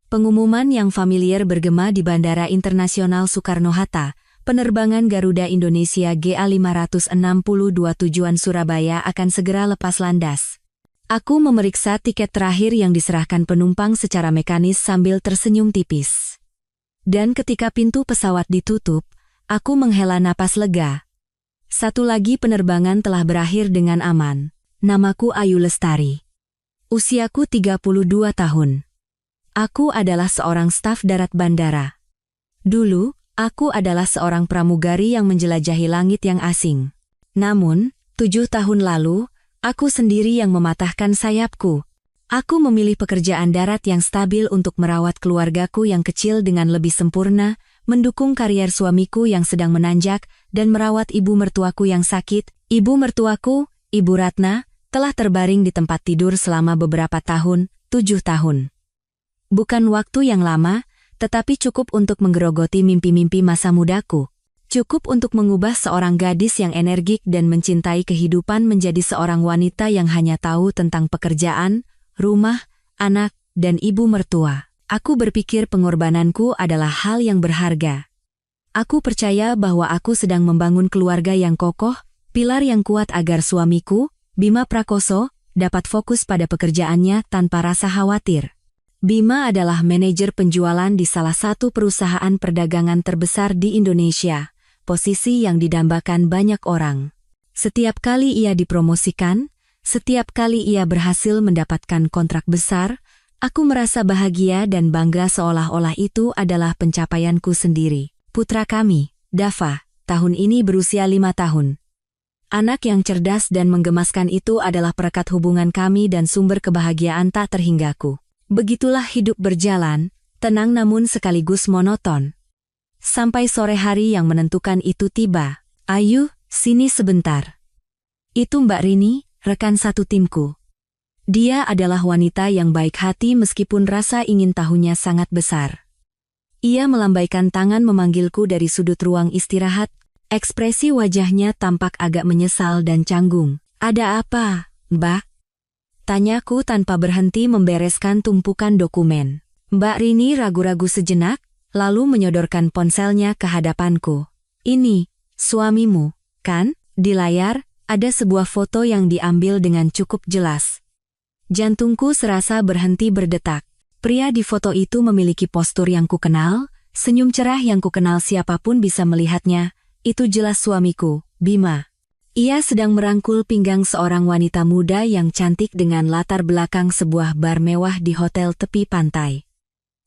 Pengumuman yang familiar bergema di Bandara Internasional Soekarno-Hatta, penerbangan Garuda Indonesia GA562 tujuan Surabaya akan segera lepas landas. Aku memeriksa tiket terakhir yang diserahkan penumpang secara mekanis sambil tersenyum tipis. Dan ketika pintu pesawat ditutup, aku menghela napas lega. Satu lagi penerbangan telah berakhir dengan aman. Namaku Ayu Lestari. Usiaku 32 tahun. Aku adalah seorang staf darat bandara. Dulu, aku adalah seorang pramugari yang menjelajahi langit yang asing. Namun, 7 tahun lalu, aku sendiri yang mematahkan sayapku. Aku memilih pekerjaan darat yang stabil untuk merawat keluargaku yang kecil dengan lebih sempurna, mendukung karier suamiku yang sedang menanjak, dan merawat ibu mertuaku yang sakit. Ibu mertuaku, Ibu Ratna, telah terbaring di tempat tidur selama beberapa tahun, 7 tahun. Bukan waktu yang lama, tetapi cukup untuk menggerogoti mimpi-mimpi masa mudaku. Cukup untuk mengubah seorang gadis yang energik dan mencintai kehidupan menjadi seorang wanita yang hanya tahu tentang pekerjaan, rumah, anak, dan ibu mertua. Aku berpikir pengorbananku adalah hal yang berharga. Aku percaya bahwa aku sedang membangun keluarga yang kokoh, pilar yang kuat agar suamiku, Bima Prakoso, dapat fokus pada pekerjaannya tanpa rasa khawatir. Bima adalah manajer penjualan di salah satu perusahaan perdagangan terbesar di Indonesia, posisi yang didambakan banyak orang. Setiap kali ia dipromosikan, setiap kali ia berhasil mendapatkan kontrak besar, aku merasa bahagia dan bangga seolah-olah itu adalah pencapaianku sendiri. Putra kami, Dava, tahun ini berusia 5 tahun. Anak yang cerdas dan menggemaskan itu adalah perekat hubungan kami dan sumber kebahagiaan tak terhinggaku. Begitulah hidup berjalan, tenang namun sekaligus monoton. Sampai sore hari yang menentukan itu tiba. Ayu, sini sebentar. Itu Mbak Rini, rekan satu timku. Dia adalah wanita yang baik hati meskipun rasa ingin tahunya sangat besar. Ia melambaikan tangan memanggilku dari sudut ruang istirahat, ekspresi wajahnya tampak agak menyesal dan canggung. Ada apa, Mbak? Tanyaku tanpa berhenti membereskan tumpukan dokumen. Mbak Rini ragu-ragu sejenak, lalu menyodorkan ponselnya ke hadapanku. Ini, suamimu, kan? Di layar, ada sebuah foto yang diambil dengan cukup jelas. Jantungku serasa berhenti berdetak. Pria di foto itu memiliki postur yang kukenal, senyum cerah yang kukenal siapapun bisa melihatnya. Itu jelas suamiku, Bima. Ia sedang merangkul pinggang seorang wanita muda yang cantik dengan latar belakang sebuah bar mewah di hotel tepi pantai.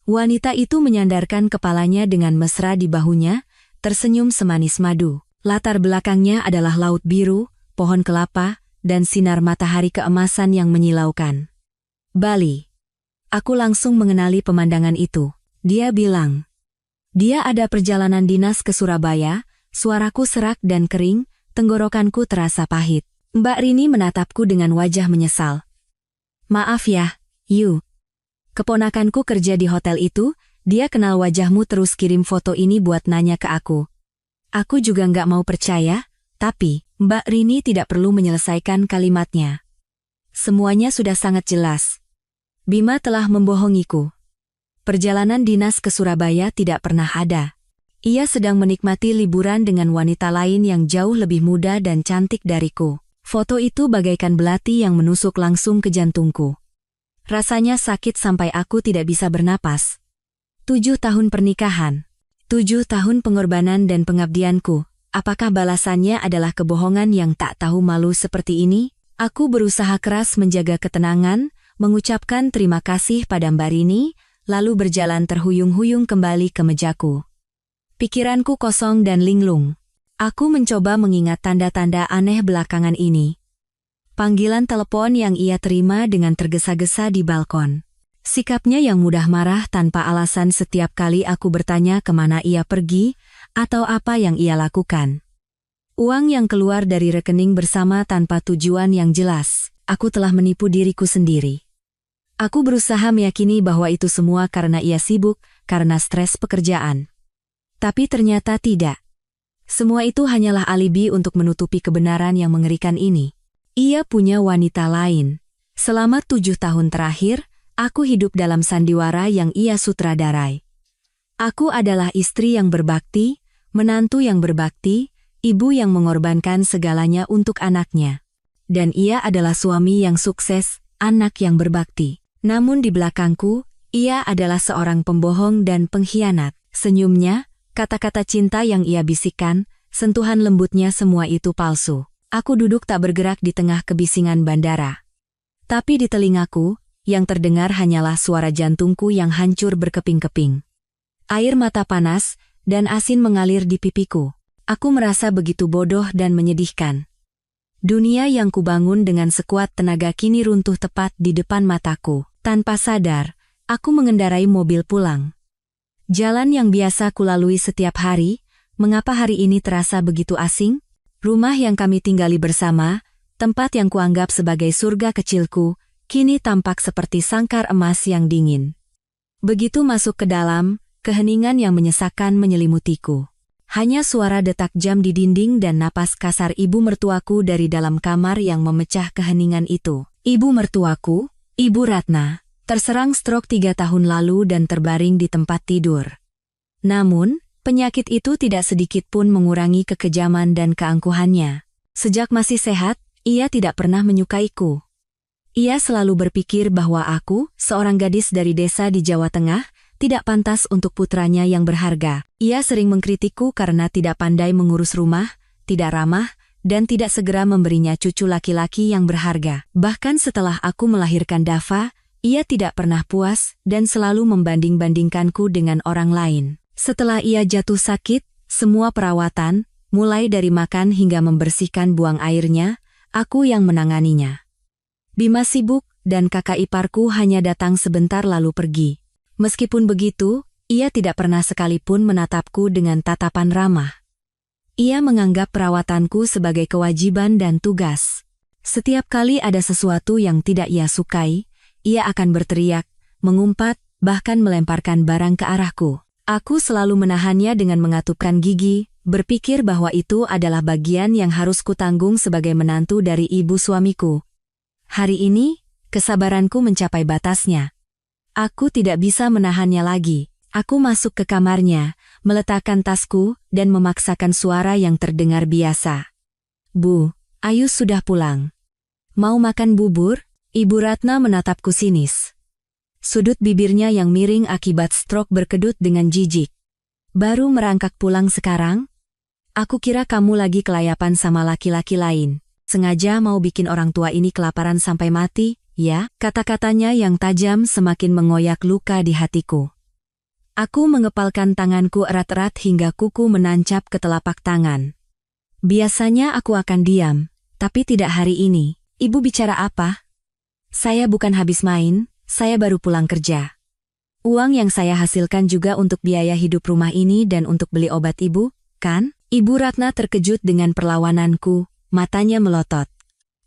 Wanita itu menyandarkan kepalanya dengan mesra di bahunya, tersenyum semanis madu. Latar belakangnya adalah laut biru, pohon kelapa, dan sinar matahari keemasan yang menyilaukan. Bali. Aku langsung mengenali pemandangan itu. Dia bilang. Dia ada perjalanan dinas ke Surabaya, suaraku serak dan kering, tenggorokanku terasa pahit. Mbak Rini menatapku dengan wajah menyesal. Maaf ya, Yu. Keponakanku kerja di hotel itu, dia kenal wajahmu terus kirim foto ini buat nanya ke aku. Aku juga nggak mau percaya, tapi Mbak Rini tidak perlu menyelesaikan kalimatnya. Semuanya sudah sangat jelas. Bima telah membohongiku. Perjalanan dinas ke Surabaya tidak pernah ada. Ia sedang menikmati liburan dengan wanita lain yang jauh lebih muda dan cantik dariku. Foto itu bagaikan belati yang menusuk langsung ke jantungku. Rasanya sakit sampai aku tidak bisa bernapas. 7 tahun pernikahan. 7 tahun pengorbanan dan pengabdianku. Apakah balasannya adalah kebohongan yang tak tahu malu seperti ini? Aku berusaha keras menjaga ketenangan, mengucapkan terima kasih pada Mbak Rini, lalu berjalan terhuyung-huyung kembali ke mejaku. Pikiranku kosong dan linglung. Aku mencoba mengingat tanda-tanda aneh belakangan ini. Panggilan telepon yang ia terima dengan tergesa-gesa di balkon. Sikapnya yang mudah marah tanpa alasan setiap kali aku bertanya kemana ia pergi, atau apa yang ia lakukan. Uang yang keluar dari rekening bersama tanpa tujuan yang jelas. Aku telah menipu diriku sendiri. Aku berusaha meyakini bahwa itu semua karena ia sibuk, karena stres pekerjaan. Tapi ternyata tidak. Semua itu hanyalah alibi untuk menutupi kebenaran yang mengerikan ini. Ia punya wanita lain. Selama 7 tahun terakhir, Aku hidup dalam sandiwara yang ia sutradarai. Aku adalah istri yang berbakti, menantu yang berbakti, ibu yang mengorbankan segalanya untuk anaknya. Dan ia adalah suami yang sukses, anak yang berbakti. Namun di belakangku, ia adalah seorang pembohong dan pengkhianat. Senyumnya, kata-kata cinta yang ia bisikkan, sentuhan lembutnya semua itu palsu. Aku duduk tak bergerak di tengah kebisingan bandara. Tapi di telingaku, yang terdengar hanyalah suara jantungku yang hancur berkeping-keping. Air mata panas dan asin mengalir di pipiku. Aku merasa begitu bodoh dan menyedihkan. Dunia yang kubangun dengan sekuat tenaga kini runtuh tepat di depan mataku. Tanpa sadar, aku mengendarai mobil pulang. Jalan yang biasa kulalui setiap hari, mengapa hari ini terasa begitu asing? Rumah yang kami tinggali bersama, tempat yang kuanggap sebagai surga kecilku, kini tampak seperti sangkar emas yang dingin. Begitu masuk ke dalam, keheningan yang menyesakkan menyelimutiku. Hanya suara detak jam di dinding dan napas kasar ibu mertuaku dari dalam kamar yang memecah keheningan itu. Ibu mertuaku, Ibu Ratna, terserang stroke 3 tahun lalu dan terbaring di tempat tidur. Namun, penyakit itu tidak sedikit pun mengurangi kekejaman dan keangkuhannya. Sejak masih sehat, ia tidak pernah menyukaiku. Ia selalu berpikir bahwa aku, seorang gadis dari desa di Jawa Tengah, tidak pantas untuk putranya yang berharga. Ia sering mengkritikku karena tidak pandai mengurus rumah, tidak ramah, dan tidak segera memberinya cucu laki-laki yang berharga. Bahkan setelah aku melahirkan Dava, ia tidak pernah puas dan selalu membanding-bandingkanku dengan orang lain. Setelah ia jatuh sakit, semua perawatan, mulai dari makan hingga membersihkan buang airnya, aku yang menanganinya. Bima sibuk, dan kakak iparku hanya datang sebentar lalu pergi. Meskipun begitu, ia tidak pernah sekalipun menatapku dengan tatapan ramah. Ia menganggap perawatanku sebagai kewajiban dan tugas. Setiap kali ada sesuatu yang tidak ia sukai, ia akan berteriak, mengumpat, bahkan melemparkan barang ke arahku. Aku selalu menahannya dengan mengatupkan gigi, berpikir bahwa itu adalah bagian yang harus kutanggung sebagai menantu dari ibu suamiku. Hari ini, kesabaranku mencapai batasnya. Aku tidak bisa menahannya lagi. Aku masuk ke kamarnya, meletakkan tasku, dan memaksakan suara yang terdengar biasa. Bu, Ayu sudah pulang. Mau makan bubur? Ibu Ratna menatapku sinis. Sudut bibirnya yang miring akibat stroke berkedut dengan jijik. Baru merangkak pulang sekarang? Aku kira kamu lagi kelayapan sama laki-laki lain. Sengaja mau bikin orang tua ini kelaparan sampai mati, ya? Kata-katanya yang tajam semakin mengoyak luka di hatiku. Aku mengepalkan tanganku erat-erat hingga kuku menancap ke telapak tangan. Biasanya aku akan diam, tapi tidak hari ini. Ibu bicara apa? Saya bukan habis main, saya baru pulang kerja. Uang yang saya hasilkan juga untuk biaya hidup rumah ini dan untuk beli obat ibu, kan? Ibu Ratna terkejut dengan perlawananku. Matanya melotot.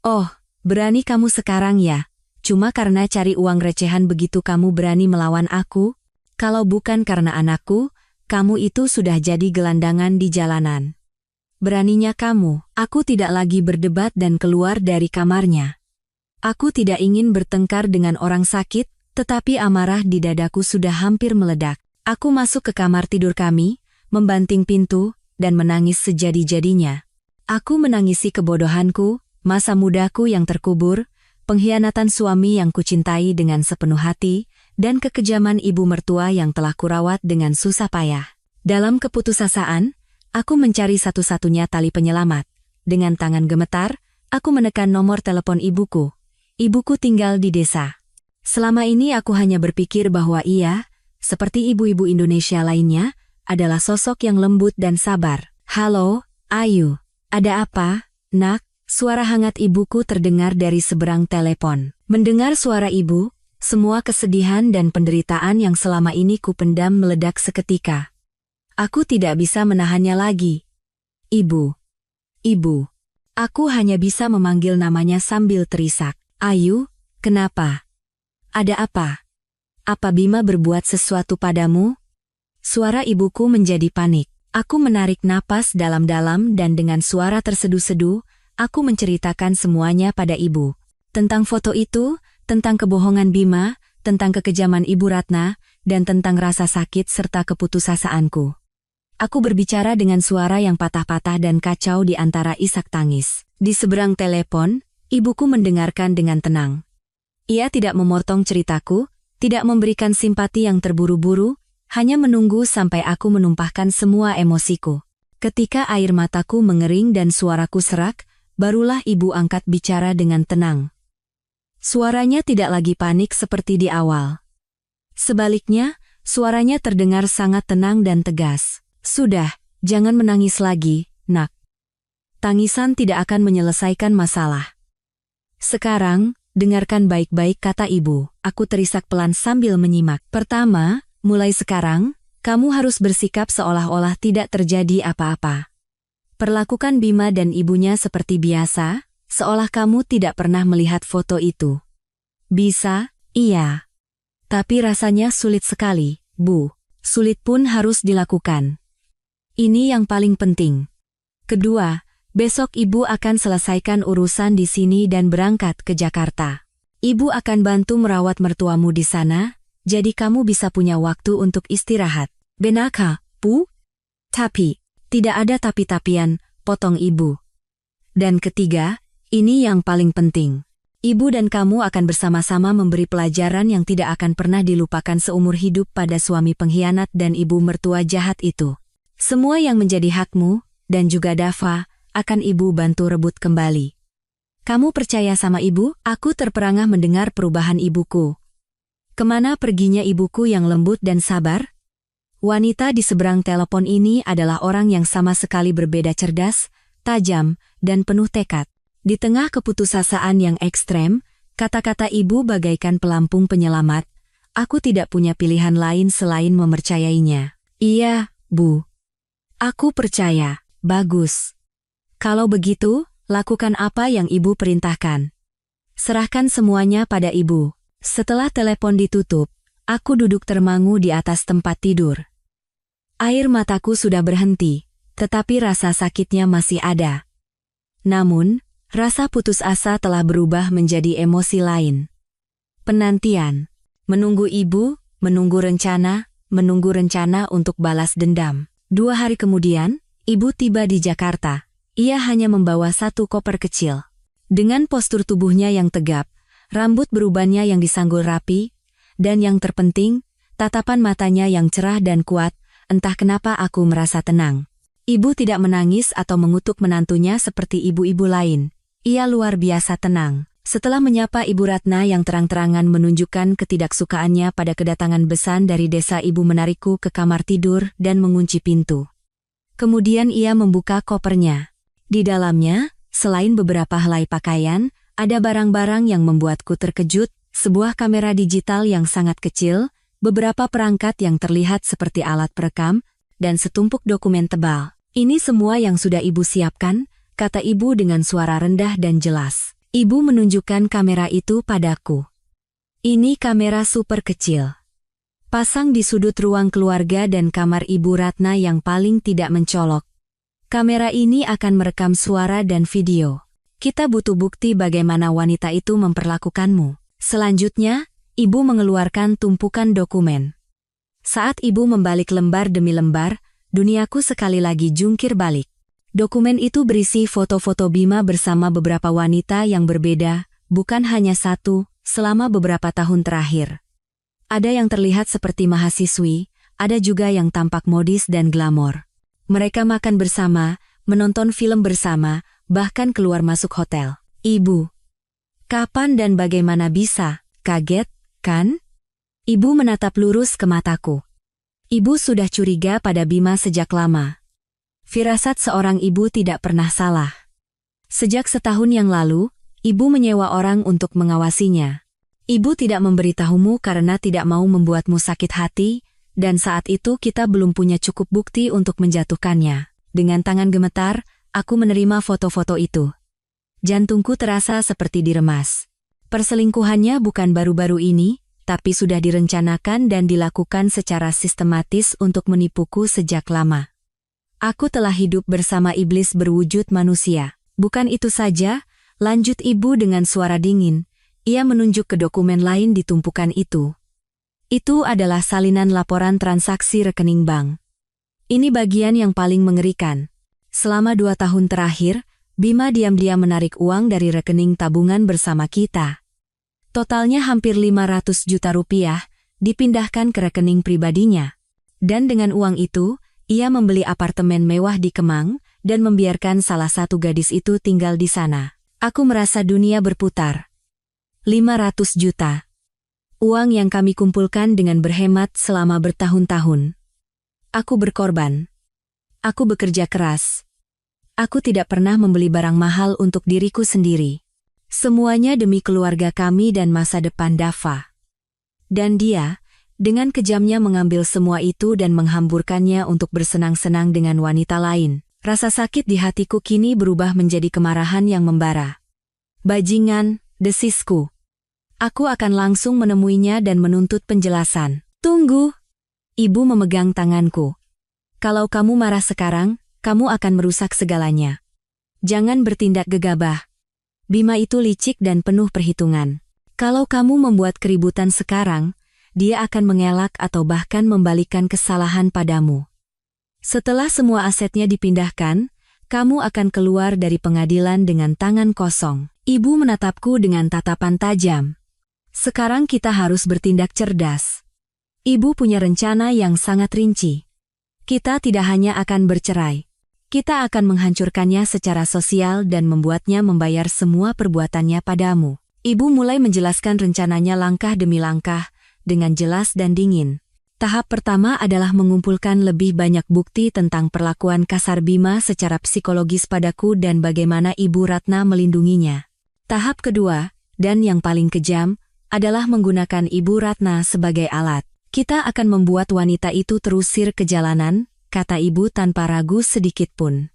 Oh, berani kamu sekarang ya? Cuma karena cari uang recehan begitu kamu berani melawan aku? Kalau bukan karena anakku, kamu itu sudah jadi gelandangan di jalanan. Beraninya kamu. Aku tidak lagi berdebat dan keluar dari kamarnya. Aku tidak ingin bertengkar dengan orang sakit, tetapi amarah di dadaku sudah hampir meledak. Aku masuk ke kamar tidur kami, membanting pintu, dan menangis sejadi-jadinya. Aku menangisi kebodohanku, masa mudaku yang terkubur, pengkhianatan suami yang kucintai dengan sepenuh hati, dan kekejaman ibu mertua yang telah kurawat dengan susah payah. Dalam keputusasaan, aku mencari satu-satunya tali penyelamat. Dengan tangan gemetar, aku menekan nomor telepon ibuku. Ibuku tinggal di desa. Selama ini aku hanya berpikir bahwa ia, seperti ibu-ibu Indonesia lainnya, adalah sosok yang lembut dan sabar. Halo, Ayu. Ada apa, nak? Suara hangat ibuku terdengar dari seberang telepon. Mendengar suara ibu, semua kesedihan dan penderitaan yang selama ini kupendam meledak seketika. Aku tidak bisa menahannya lagi. Ibu. Ibu. Aku hanya bisa memanggil namanya sambil terisak. Ayu, kenapa? Ada apa? Apa Bima berbuat sesuatu padamu? Suara ibuku menjadi panik. Aku menarik napas dalam-dalam dan dengan suara terseduh-seduh, aku menceritakan semuanya pada ibu. Tentang foto itu, tentang kebohongan Bima, tentang kekejaman Ibu Ratna, dan tentang rasa sakit serta keputusaasaanku. Aku berbicara dengan suara yang patah-patah dan kacau di antara isak tangis. Di seberang telepon, ibuku mendengarkan dengan tenang. Ia tidak memotong ceritaku, tidak memberikan simpati yang terburu-buru, hanya menunggu sampai aku menumpahkan semua emosiku. Ketika air mataku mengering dan suaraku serak, barulah ibu angkat bicara dengan tenang. Suaranya tidak lagi panik seperti di awal. Sebaliknya, suaranya terdengar sangat tenang dan tegas. Sudah, jangan menangis lagi, nak. Tangisan tidak akan menyelesaikan masalah. Sekarang, dengarkan baik-baik kata ibu. Aku terisak pelan sambil menyimak. Pertama, mulai sekarang, kamu harus bersikap seolah-olah tidak terjadi apa-apa. Perlakukan Bima dan ibunya seperti biasa, seolah kamu tidak pernah melihat foto itu. Bisa, iya. Tapi rasanya sulit sekali, Bu. Sulit pun harus dilakukan. Ini yang paling penting. Kedua, besok ibu akan selesaikan urusan di sini dan berangkat ke Jakarta. Ibu akan bantu merawat mertuamu di sana, jadi kamu bisa punya waktu untuk istirahat. Benaka, Bu? Tapi, tidak ada tapi-tapian, potong ibu. Dan ketiga, ini yang paling penting. Ibu dan kamu akan bersama-sama memberi pelajaran yang tidak akan pernah dilupakan seumur hidup pada suami pengkhianat dan ibu mertua jahat itu. Semua yang menjadi hakmu, dan juga Dava, akan ibu bantu rebut kembali. Kamu percaya sama ibu? Aku terperangah mendengar perubahan ibuku. Kemana perginya ibuku yang lembut dan sabar? Wanita di seberang telepon ini adalah orang yang sama sekali berbeda cerdas, tajam, dan penuh tekad. Di tengah keputusasaan yang ekstrem, kata-kata ibu bagaikan pelampung penyelamat. Aku tidak punya pilihan lain selain mempercayainya. Iya, Bu. Aku percaya. Bagus. Kalau begitu, lakukan apa yang ibu perintahkan. Serahkan semuanya pada ibu. Setelah telepon ditutup, aku duduk termangu di atas tempat tidur. Air mataku sudah berhenti, tetapi rasa sakitnya masih ada. Namun, rasa putus asa telah berubah menjadi emosi lain. Penantian. Menunggu ibu, menunggu rencana untuk balas dendam. 2 hari kemudian, ibu tiba di Jakarta. Ia hanya membawa 1 koper kecil. Dengan postur tubuhnya yang tegap, rambut berubannya yang disanggul rapi, dan yang terpenting, tatapan matanya yang cerah dan kuat, entah kenapa aku merasa tenang. Ibu tidak menangis atau mengutuk menantunya seperti ibu-ibu lain. Ia luar biasa tenang. Setelah menyapa Ibu Ratna yang terang-terangan menunjukkan ketidaksukaannya pada kedatangan besan dari desa, ibu menarikku ke kamar tidur dan mengunci pintu. Kemudian ia membuka kopernya. Di dalamnya, selain beberapa helai pakaian, ada barang-barang yang membuatku terkejut, sebuah kamera digital yang sangat kecil, beberapa perangkat yang terlihat seperti alat perekam, dan setumpuk dokumen tebal. Ini semua yang sudah ibu siapkan, kata ibu dengan suara rendah dan jelas. Ibu menunjukkan kamera itu padaku. Ini kamera super kecil. Pasang di sudut ruang keluarga dan kamar Ibu Ratna yang paling tidak mencolok. Kamera ini akan merekam suara dan video. Kita butuh bukti bagaimana wanita itu memperlakukanmu. Selanjutnya, ibu mengeluarkan tumpukan dokumen. Saat ibu membalik lembar demi lembar, duniaku sekali lagi jungkir balik. Dokumen itu berisi foto-foto Bima bersama beberapa wanita yang berbeda, bukan hanya satu, selama beberapa tahun terakhir. Ada yang terlihat seperti mahasiswi, ada juga yang tampak modis dan glamor. Mereka makan bersama, menonton film bersama, bahkan keluar masuk hotel. Ibu, kapan dan bagaimana bisa? Kaget, kan? Ibu menatap lurus ke mataku. Ibu sudah curiga pada Bima sejak lama. Firasat seorang ibu tidak pernah salah. Sejak setahun yang lalu, ibu menyewa orang untuk mengawasinya. Ibu tidak memberitahumu karena tidak mau membuatmu sakit hati, dan saat itu kita belum punya cukup bukti untuk menjatuhkannya. Dengan tangan gemetar, aku menerima foto-foto itu. Jantungku terasa seperti diremas. Perselingkuhannya bukan baru-baru ini, tapi sudah direncanakan dan dilakukan secara sistematis untuk menipuku sejak lama. Aku telah hidup bersama iblis berwujud manusia. Bukan itu saja, lanjut ibu dengan suara dingin. Ia menunjuk ke dokumen lain di tumpukan itu. Itu adalah salinan laporan transaksi rekening bank. Ini bagian yang paling mengerikan. Selama 2 tahun terakhir, Bima diam-diam menarik uang dari rekening tabungan bersama kita. Totalnya hampir 500 juta rupiah, dipindahkan ke rekening pribadinya. Dan dengan uang itu, ia membeli apartemen mewah di Kemang, dan membiarkan salah satu gadis itu tinggal di sana. Aku merasa dunia berputar. 500 juta. Uang yang kami kumpulkan dengan berhemat selama bertahun-tahun. Aku berkorban. Aku bekerja keras. Aku tidak pernah membeli barang mahal untuk diriku sendiri. Semuanya demi keluarga kami dan masa depan Dava. Dan dia, dengan kejamnya mengambil semua itu dan menghamburkannya untuk bersenang-senang dengan wanita lain. Rasa sakit di hatiku kini berubah menjadi kemarahan yang membara. Bajingan, desisku. Aku akan langsung menemuinya dan menuntut penjelasan. Tunggu. Ibu memegang tanganku. Kalau kamu marah sekarang, kamu akan merusak segalanya. Jangan bertindak gegabah. Bima itu licik dan penuh perhitungan. Kalau kamu membuat keributan sekarang, dia akan mengelak atau bahkan membalikkan kesalahan padamu. Setelah semua asetnya dipindahkan, kamu akan keluar dari pengadilan dengan tangan kosong. Ibu menatapku dengan tatapan tajam. Sekarang kita harus bertindak cerdas. Ibu punya rencana yang sangat rinci. Kita tidak hanya akan bercerai. Kita akan menghancurkannya secara sosial dan membuatnya membayar semua perbuatannya padamu. Ibu mulai menjelaskan rencananya langkah demi langkah, dengan jelas dan dingin. Tahap pertama adalah mengumpulkan lebih banyak bukti tentang perlakuan kasar Bima secara psikologis padaku dan bagaimana Ibu Ratna melindunginya. Tahap kedua, dan yang paling kejam, adalah menggunakan Ibu Ratna sebagai alat. Kita akan membuat wanita itu terusir ke jalanan, kata ibu tanpa ragu sedikit pun.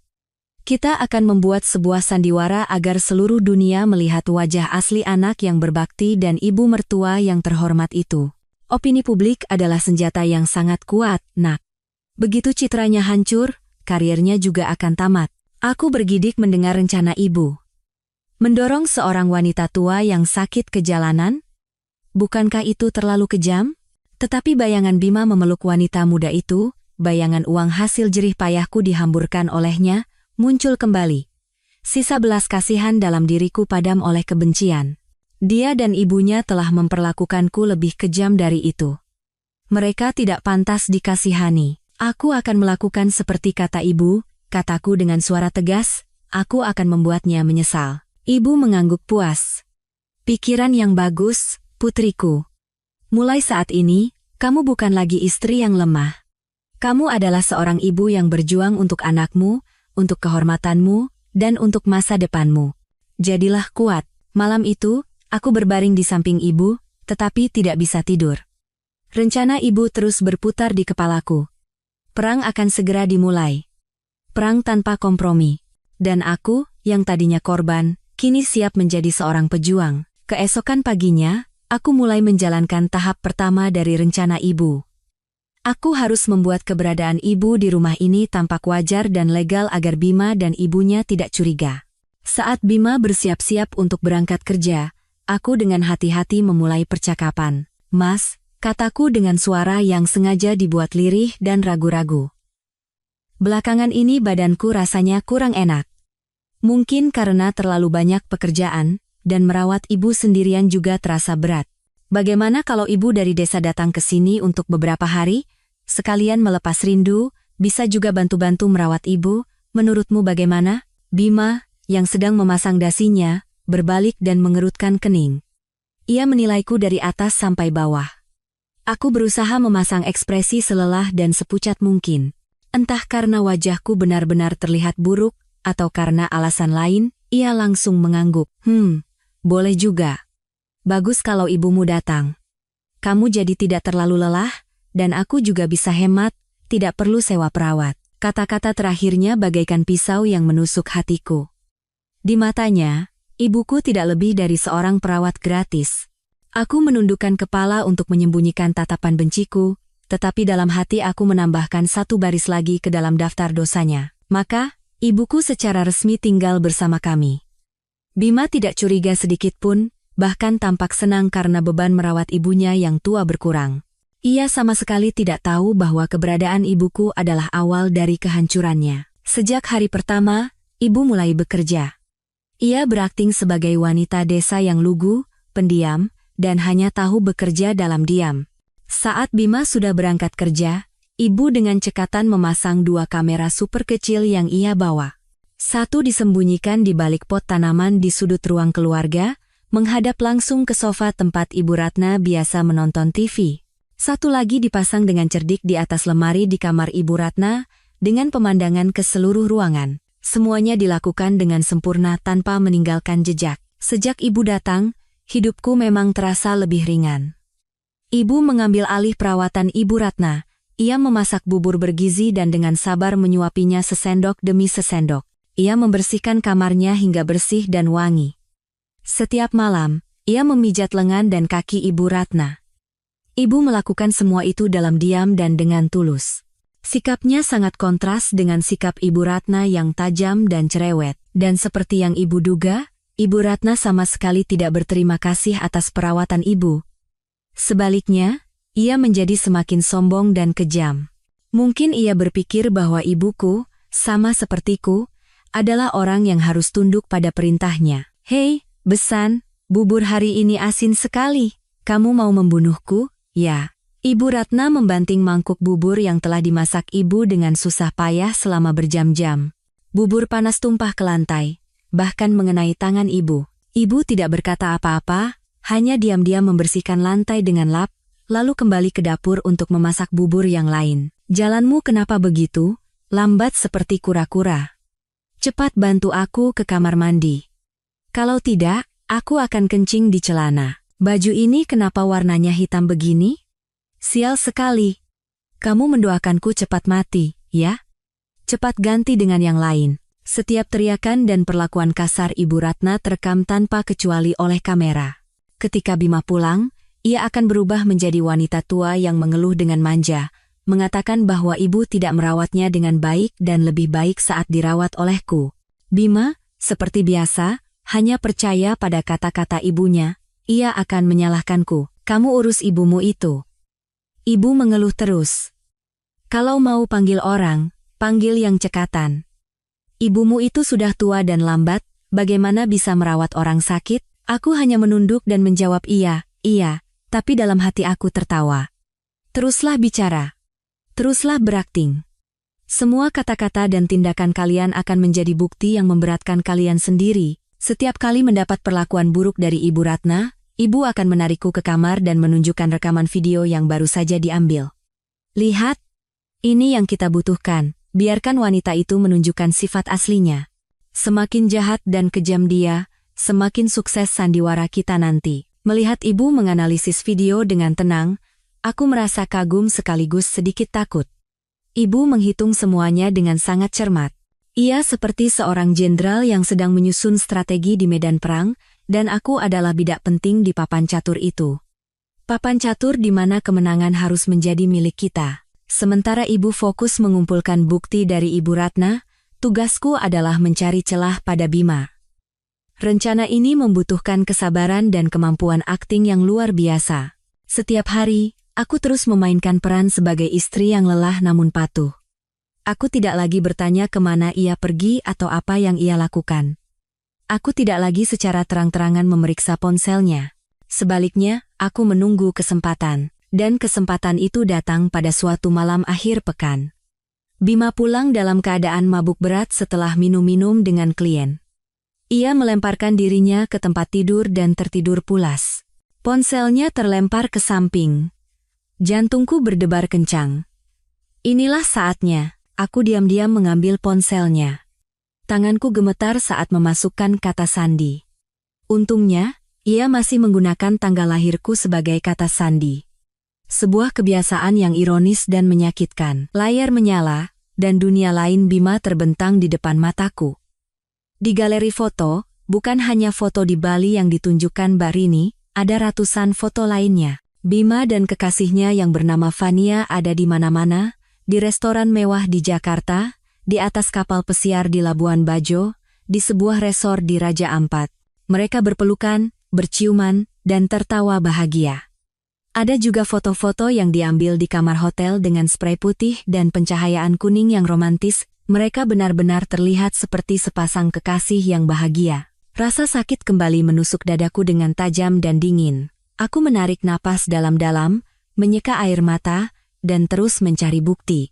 Kita akan membuat sebuah sandiwara agar seluruh dunia melihat wajah asli anak yang berbakti dan ibu mertua yang terhormat itu. Opini publik adalah senjata yang sangat kuat, nak. Begitu citranya hancur, karirnya juga akan tamat. Aku bergidik mendengar rencana ibu. Mendorong seorang wanita tua yang sakit ke jalanan? Bukankah itu terlalu kejam? Tetapi bayangan Bima memeluk wanita muda itu, bayangan uang hasil jerih payahku dihamburkan olehnya, muncul kembali. Sisa belas kasihan dalam diriku padam oleh kebencian. Dia dan ibunya telah memperlakukanku lebih kejam dari itu. Mereka tidak pantas dikasihani. Aku akan melakukan seperti kata ibu, kataku dengan suara tegas, aku akan membuatnya menyesal. Ibu mengangguk puas. Pikiran yang bagus, putriku. Mulai saat ini, kamu bukan lagi istri yang lemah. Kamu adalah seorang ibu yang berjuang untuk anakmu, untuk kehormatanmu, dan untuk masa depanmu. Jadilah kuat. Malam itu, aku berbaring di samping ibu, tetapi tidak bisa tidur. Rencana ibu terus berputar di kepalaku. Perang akan segera dimulai. Perang tanpa kompromi. Dan aku, yang tadinya korban, kini siap menjadi seorang pejuang. Keesokan paginya, aku mulai menjalankan tahap pertama dari rencana ibu. Aku harus membuat keberadaan ibu di rumah ini tampak wajar dan legal agar Bima dan ibunya tidak curiga. Saat Bima bersiap-siap untuk berangkat kerja, aku dengan hati-hati memulai percakapan. Mas, kataku dengan suara yang sengaja dibuat lirih dan ragu-ragu. Belakangan ini badanku rasanya kurang enak. Mungkin karena terlalu banyak pekerjaan, dan merawat ibu sendirian juga terasa berat. Bagaimana kalau ibu dari desa datang ke sini untuk beberapa hari? Sekalian melepas rindu, bisa juga bantu-bantu merawat ibu, menurutmu bagaimana? Bima, yang sedang memasang dasinya, berbalik dan mengerutkan kening. Ia menilaiku dari atas sampai bawah. Aku berusaha memasang ekspresi selelah dan sepucat mungkin. Entah karena wajahku benar-benar terlihat buruk, atau karena alasan lain, ia langsung mengangguk. Boleh juga. Bagus kalau ibumu datang. Kamu jadi tidak terlalu lelah, dan aku juga bisa hemat, tidak perlu sewa perawat. Kata-kata terakhirnya bagaikan pisau yang menusuk hatiku. Di matanya, ibuku tidak lebih dari seorang perawat gratis. Aku menundukkan kepala untuk menyembunyikan tatapan benciku, tetapi dalam hati aku menambahkan satu baris lagi ke dalam daftar dosanya. Maka, ibuku secara resmi tinggal bersama kami. Bima tidak curiga sedikit pun, bahkan tampak senang karena beban merawat ibunya yang tua berkurang. Ia sama sekali tidak tahu bahwa keberadaan ibuku adalah awal dari kehancurannya. Sejak hari pertama, ibu mulai bekerja. Ia berakting sebagai wanita desa yang lugu, pendiam, dan hanya tahu bekerja dalam diam. Saat Bima sudah berangkat kerja, ibu dengan cekatan memasang 2 kamera super kecil yang ia bawa. Satu disembunyikan di balik pot tanaman di sudut ruang keluarga, menghadap langsung ke sofa tempat Ibu Ratna biasa menonton TV. Satu lagi dipasang dengan cerdik di atas lemari di kamar Ibu Ratna, dengan pemandangan ke seluruh ruangan. Semuanya dilakukan dengan sempurna tanpa meninggalkan jejak. Sejak ibu datang, hidupku memang terasa lebih ringan. Ibu mengambil alih perawatan Ibu Ratna. Ia memasak bubur bergizi dan dengan sabar menyuapinya sesendok demi sesendok. Ia membersihkan kamarnya hingga bersih dan wangi. Setiap malam, ia memijat lengan dan kaki Ibu Ratna. Ibu melakukan semua itu dalam diam dan dengan tulus. Sikapnya sangat kontras dengan sikap Ibu Ratna yang tajam dan cerewet. Dan seperti yang ibu duga, Ibu Ratna sama sekali tidak berterima kasih atas perawatan ibu. Sebaliknya, ia menjadi semakin sombong dan kejam. Mungkin ia berpikir bahwa ibuku, sama sepertiku, adalah orang yang harus tunduk pada perintahnya. "Hei, Besan, bubur hari ini asin sekali. Kamu mau membunuhku?" "Ya." Ibu Ratna membanting mangkuk bubur yang telah dimasak ibu dengan susah payah selama berjam-jam. Bubur panas tumpah ke lantai, bahkan mengenai tangan ibu. Ibu tidak berkata apa-apa, hanya diam-diam membersihkan lantai dengan lap, lalu kembali ke dapur untuk memasak bubur yang lain. "Jalanmu kenapa begitu? Lambat seperti kura-kura. Cepat bantu aku ke kamar mandi. Kalau tidak, aku akan kencing di celana. Baju ini kenapa warnanya hitam begini? Sial sekali. Kamu mendoakanku cepat mati, ya? Cepat ganti dengan yang lain." Setiap teriakan dan perlakuan kasar Ibu Ratna terekam tanpa kecuali oleh kamera. Ketika Bima pulang, ia akan berubah menjadi wanita tua yang mengeluh dengan manja, mengatakan bahwa ibu tidak merawatnya dengan baik dan lebih baik saat dirawat olehku. Bima, seperti biasa, hanya percaya pada kata-kata ibunya. Ia akan menyalahkanku. "Kamu urus ibumu itu." Ibu mengeluh terus. "Kalau mau panggil orang, panggil yang cekatan. Ibumu itu sudah tua dan lambat, bagaimana bisa merawat orang sakit?" Aku hanya menunduk dan menjawab iya, tapi dalam hati aku tertawa. "Teruslah bicara. Teruslah berakting. Semua kata-kata dan tindakan kalian akan menjadi bukti yang memberatkan kalian sendiri. Setiap kali mendapat perlakuan buruk dari Ibu Ratna, ibu akan menarikku ke kamar dan menunjukkan rekaman video yang baru saja diambil. Lihat, ini yang kita butuhkan. Biarkan wanita itu menunjukkan sifat aslinya. Semakin jahat dan kejam dia, semakin sukses sandiwara kita nanti." Melihat ibu menganalisis video dengan tenang, aku merasa kagum sekaligus sedikit takut. Ibu menghitung semuanya dengan sangat cermat. Ia seperti seorang jenderal yang sedang menyusun strategi di medan perang, dan aku adalah bidak penting di papan catur itu. Papan catur di mana kemenangan harus menjadi milik kita. Sementara ibu fokus mengumpulkan bukti dari Ibu Ratna, tugasku adalah mencari celah pada Bima. Rencana ini membutuhkan kesabaran dan kemampuan akting yang luar biasa. Setiap hari, aku terus memainkan peran sebagai istri yang lelah namun patuh. Aku tidak lagi bertanya kemana ia pergi atau apa yang ia lakukan. Aku tidak lagi secara terang-terangan memeriksa ponselnya. Sebaliknya, aku menunggu kesempatan. Dan kesempatan itu datang pada suatu malam akhir pekan. Bima pulang dalam keadaan mabuk berat setelah minum-minum dengan klien. Ia melemparkan dirinya ke tempat tidur dan tertidur pulas. Ponselnya terlempar ke samping. Jantungku berdebar kencang. Inilah saatnya, aku diam-diam mengambil ponselnya. Tanganku gemetar saat memasukkan kata sandi. Untungnya, ia masih menggunakan tanggal lahirku sebagai kata sandi. Sebuah kebiasaan yang ironis dan menyakitkan. Layar menyala, dan dunia lain Bima terbentang di depan mataku. Di galeri foto, bukan hanya foto di Bali yang ditunjukkan Mbak Rini, ada ratusan foto lainnya. Bima dan kekasihnya yang bernama Fania ada di mana-mana, di restoran mewah di Jakarta, di atas kapal pesiar di Labuan Bajo, di sebuah resor di Raja Ampat. Mereka berpelukan, berciuman, dan tertawa bahagia. Ada juga foto-foto yang diambil di kamar hotel dengan spray putih dan pencahayaan kuning yang romantis. Mereka benar-benar terlihat seperti sepasang kekasih yang bahagia. Rasa sakit kembali menusuk dadaku dengan tajam dan dingin. Aku menarik napas dalam-dalam, menyeka air mata, dan terus mencari bukti.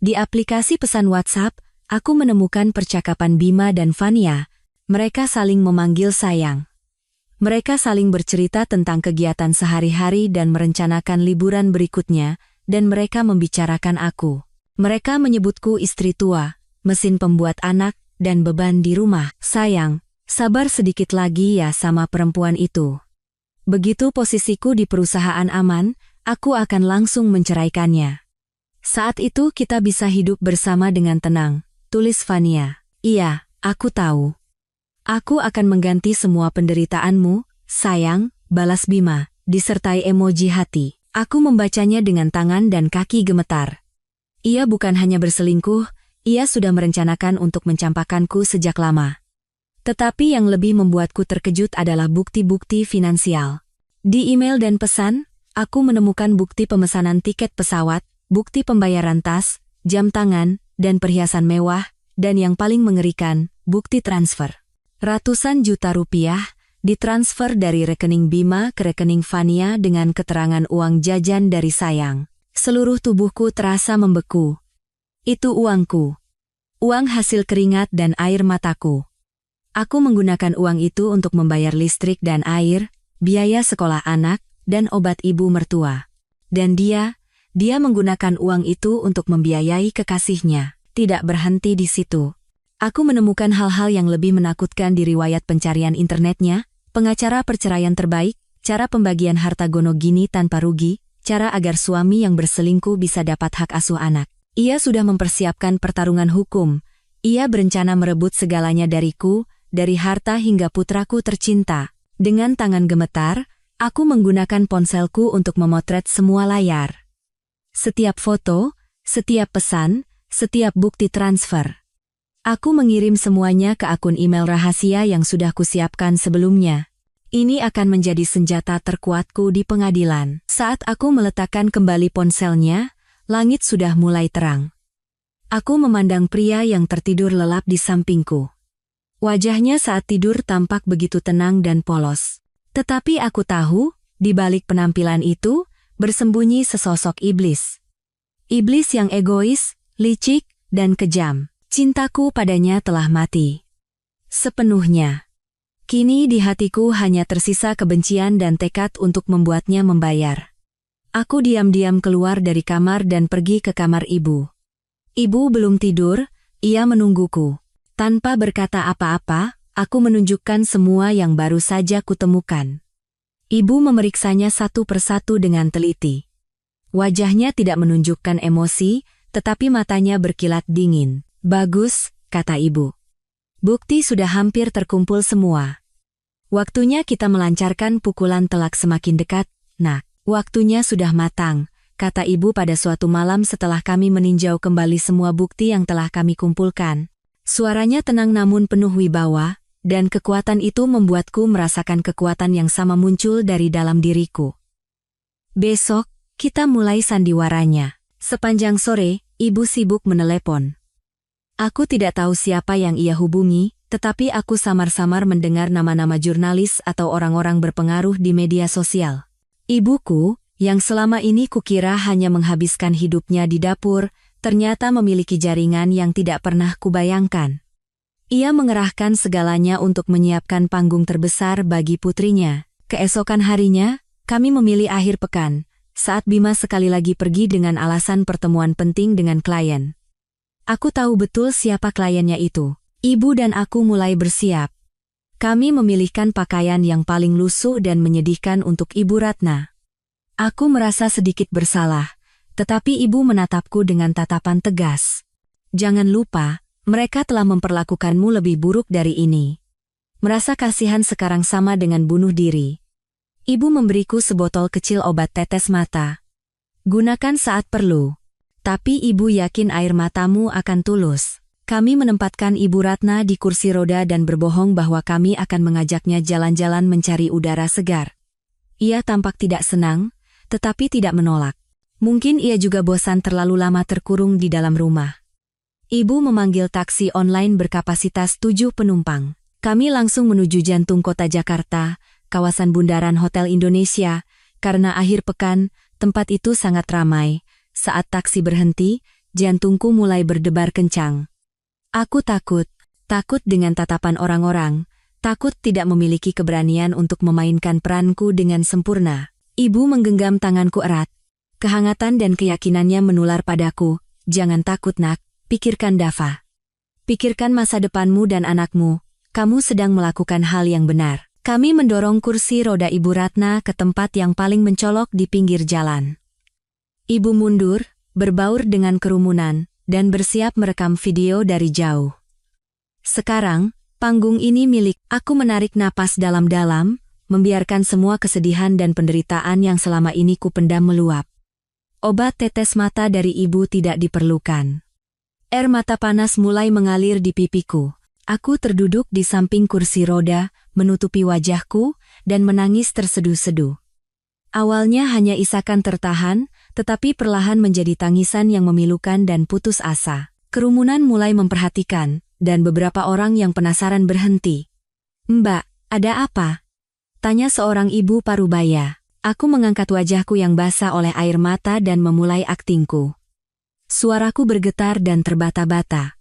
Di aplikasi pesan WhatsApp, aku menemukan percakapan Bima dan Fania. Mereka saling memanggil sayang. Mereka saling bercerita tentang kegiatan sehari-hari dan merencanakan liburan berikutnya, dan mereka membicarakan aku. Mereka menyebutku istri tua, mesin pembuat anak, dan beban di rumah. Sayang, sabar sedikit lagi ya sama perempuan itu. Begitu posisiku di perusahaan aman, aku akan langsung menceraikannya. Saat itu kita bisa hidup bersama dengan tenang, tulis Fania. Iya, aku tahu. Aku akan mengganti semua penderitaanmu, sayang, balas Bima, disertai emoji hati. Aku membacanya dengan tangan dan kaki gemetar. Ia bukan hanya berselingkuh, ia sudah merencanakan untuk mencampakkanku sejak lama. Tetapi yang lebih membuatku terkejut adalah bukti-bukti finansial. Di email dan pesan, aku menemukan bukti pemesanan tiket pesawat, bukti pembayaran tas, jam tangan, dan perhiasan mewah, dan yang paling mengerikan, bukti transfer. Ratusan juta rupiah ditransfer dari rekening Bima ke rekening Fania dengan keterangan uang jajan dari sayang. Seluruh tubuhku terasa membeku. Itu uangku. Uang hasil keringat dan air mataku. Aku menggunakan uang itu untuk membayar listrik dan air, biaya sekolah anak, dan obat ibu mertua. Dan dia menggunakan uang itu untuk membiayai kekasihnya. Tidak berhenti di situ. Aku menemukan hal-hal yang lebih menakutkan di riwayat pencarian internetnya, pengacara perceraian terbaik, cara pembagian harta gono gini tanpa rugi, cara agar suami yang berselingkuh bisa dapat hak asuh anak. Ia sudah mempersiapkan pertarungan hukum. Ia berencana merebut segalanya dariku, dari harta hingga putraku tercinta. Dengan tangan gemetar, aku menggunakan ponselku untuk memotret semua layar. Setiap foto, setiap pesan, setiap bukti transfer. Aku mengirim semuanya ke akun email rahasia yang sudah kusiapkan sebelumnya. Ini akan menjadi senjata terkuatku di pengadilan. Saat aku meletakkan kembali ponselnya, langit sudah mulai terang. Aku memandang pria yang tertidur lelap di sampingku. Wajahnya saat tidur tampak begitu tenang dan polos. Tetapi aku tahu, di balik penampilan itu, bersembunyi sesosok iblis. Iblis yang egois, licik, dan kejam. Cintaku padanya telah mati. Sepenuhnya. Kini di hatiku hanya tersisa kebencian dan tekad untuk membuatnya membayar. Aku diam-diam keluar dari kamar dan pergi ke kamar ibu. Ibu belum tidur, ia menungguku. Tanpa berkata apa-apa, aku menunjukkan semua yang baru saja kutemukan. Ibu memeriksanya satu persatu dengan teliti. Wajahnya tidak menunjukkan emosi, tetapi matanya berkilat dingin. Bagus, kata ibu. Bukti sudah hampir terkumpul semua. Waktunya kita melancarkan pukulan telak semakin dekat. Nah, waktunya sudah matang, kata ibu pada suatu malam setelah kami meninjau kembali semua bukti yang telah kami kumpulkan. Suaranya tenang namun penuh wibawa, dan kekuatan itu membuatku merasakan kekuatan yang sama muncul dari dalam diriku. Besok, kita mulai sandiwaranya. Sepanjang sore, ibu sibuk menelepon. Aku tidak tahu siapa yang ia hubungi, tetapi aku samar-samar mendengar nama-nama jurnalis atau orang-orang berpengaruh di media sosial. Ibuku, yang selama ini kukira hanya menghabiskan hidupnya di dapur, ternyata memiliki jaringan yang tidak pernah kubayangkan. Ia mengerahkan segalanya untuk menyiapkan panggung terbesar bagi putrinya. Keesokan harinya, kami memilih akhir pekan, saat Bima sekali lagi pergi dengan alasan pertemuan penting dengan klien. Aku tahu betul siapa kliennya itu. Ibu dan aku mulai bersiap. Kami memilihkan pakaian yang paling lusuh dan menyedihkan untuk Ibu Ratna. Aku merasa sedikit bersalah, tetapi ibu menatapku dengan tatapan tegas. Jangan lupa, mereka telah memperlakukanmu lebih buruk dari ini. Merasa kasihan sekarang sama dengan bunuh diri. Ibu memberiku sebotol kecil obat tetes mata. Gunakan saat perlu. Tapi ibu yakin air matamu akan tulus. Kami menempatkan Ibu Ratna di kursi roda dan berbohong bahwa kami akan mengajaknya jalan-jalan mencari udara segar. Ia tampak tidak senang, tetapi tidak menolak. Mungkin ia juga bosan terlalu lama terkurung di dalam rumah. Ibu memanggil taksi online berkapasitas 7 penumpang. Kami langsung menuju jantung kota Jakarta, kawasan bundaran Hotel Indonesia, karena akhir pekan, tempat itu sangat ramai. Saat taksi berhenti, jantungku mulai berdebar kencang. Aku takut dengan tatapan orang-orang, takut tidak memiliki keberanian untuk memainkan peranku dengan sempurna. Ibu menggenggam tanganku erat. Kehangatan dan keyakinannya menular padaku. Jangan takut nak, pikirkan Dava. Pikirkan masa depanmu dan anakmu, kamu sedang melakukan hal yang benar. Kami mendorong kursi roda Ibu Ratna ke tempat yang paling mencolok di pinggir jalan. Ibu mundur, berbaur dengan kerumunan, dan bersiap merekam video dari jauh. Sekarang, panggung ini milik aku. Menarik napas dalam-dalam, membiarkan semua kesedihan dan penderitaan yang selama ini kupendam meluap. Obat tetes mata dari ibu tidak diperlukan. Air mata panas mulai mengalir di pipiku. Aku terduduk di samping kursi roda, menutupi wajahku, dan menangis terseduh-seduh. Awalnya hanya isakan tertahan, tetapi perlahan menjadi tangisan yang memilukan dan putus asa. Kerumunan mulai memperhatikan, dan beberapa orang yang penasaran berhenti. "Mbak, ada apa?" tanya seorang ibu parubaya. Aku mengangkat wajahku yang basah oleh air mata dan memulai aktingku. Suaraku bergetar dan terbata-bata.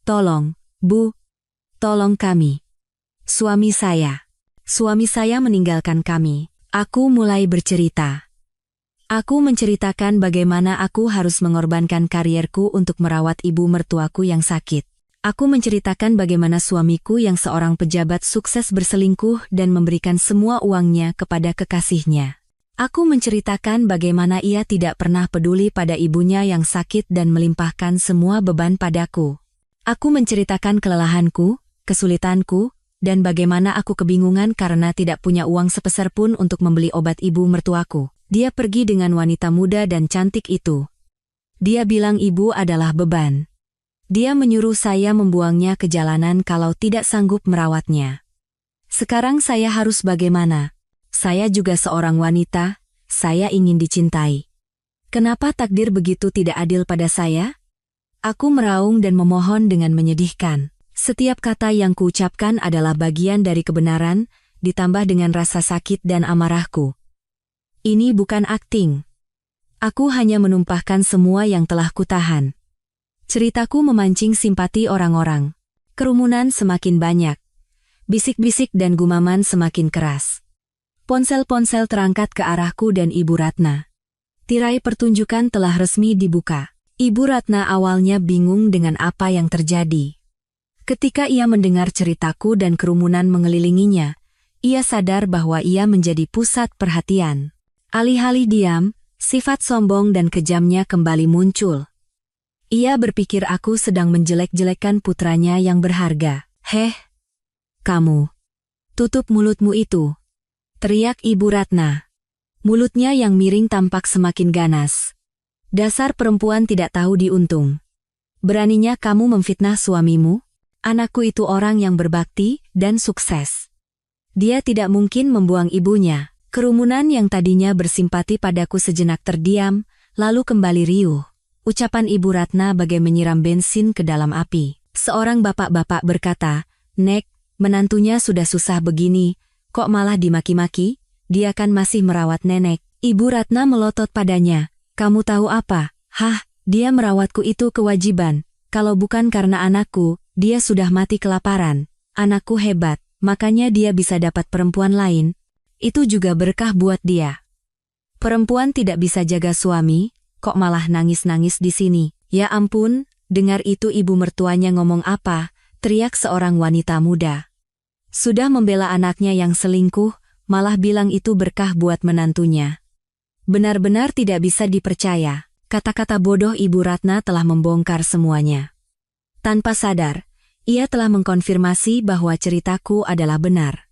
"Tolong, Bu. Tolong kami. Suami saya meninggalkan kami." Aku mulai bercerita. Aku menceritakan bagaimana aku harus mengorbankan karierku untuk merawat ibu mertuaku yang sakit. Aku menceritakan bagaimana suamiku yang seorang pejabat sukses berselingkuh dan memberikan semua uangnya kepada kekasihnya. Aku menceritakan bagaimana ia tidak pernah peduli pada ibunya yang sakit dan melimpahkan semua beban padaku. Aku menceritakan kelelahanku, kesulitanku, dan bagaimana aku kebingungan karena tidak punya uang sepeser pun untuk membeli obat ibu mertuaku. Dia pergi dengan wanita muda dan cantik itu. Dia bilang ibu adalah beban. Dia menyuruh saya membuangnya ke jalanan kalau tidak sanggup merawatnya. Sekarang saya harus bagaimana? Saya juga seorang wanita, saya ingin dicintai. Kenapa takdir begitu tidak adil pada saya? Aku meraung dan memohon dengan menyedihkan. Setiap kata yang kuucapkan adalah bagian dari kebenaran, ditambah dengan rasa sakit dan amarahku. Ini bukan akting. Aku hanya menumpahkan semua yang telah kutahan. Ceritaku memancing simpati orang-orang. Kerumunan semakin banyak. Bisik-bisik dan gumaman semakin keras. Ponsel-ponsel terangkat ke arahku dan Ibu Ratna. Tirai pertunjukan telah resmi dibuka. Ibu Ratna awalnya bingung dengan apa yang terjadi. Ketika ia mendengar ceritaku dan kerumunan mengelilinginya, ia sadar bahwa ia menjadi pusat perhatian. Alih-alih diam, sifat sombong dan kejamnya kembali muncul. Ia berpikir aku sedang menjelek-jelekan putranya yang berharga. "Heh, kamu. Tutup mulutmu itu," teriak Ibu Ratna. Mulutnya yang miring tampak semakin ganas. "Dasar perempuan tidak tahu diuntung. Beraninya kamu memfitnah suamimu? Anakku itu orang yang berbakti dan sukses. Dia tidak mungkin membuang ibunya." Kerumunan yang tadinya bersimpati padaku sejenak terdiam, lalu kembali riuh. Ucapan Ibu Ratna bagai menyiram bensin ke dalam api. Seorang bapak-bapak berkata, "Nek, menantunya sudah susah begini, kok malah dimaki-maki? Dia kan masih merawat nenek." Ibu Ratna melotot padanya. "Kamu tahu apa? Hah, dia merawatku itu kewajiban. Kalau bukan karena anakku, dia sudah mati kelaparan. Anakku hebat, makanya dia bisa dapat perempuan lain. Itu juga berkah buat dia. Perempuan tidak bisa jaga suami, kok malah nangis-nangis di sini." "Ya ampun, dengar itu ibu mertuanya ngomong apa?" teriak seorang wanita muda. Sudah membela anaknya yang selingkuh, malah bilang itu berkah buat menantunya. Benar-benar tidak bisa dipercaya. Kata-kata bodoh Ibu Ratna telah membongkar semuanya. Tanpa sadar, ia telah mengkonfirmasi bahwa ceritaku adalah benar.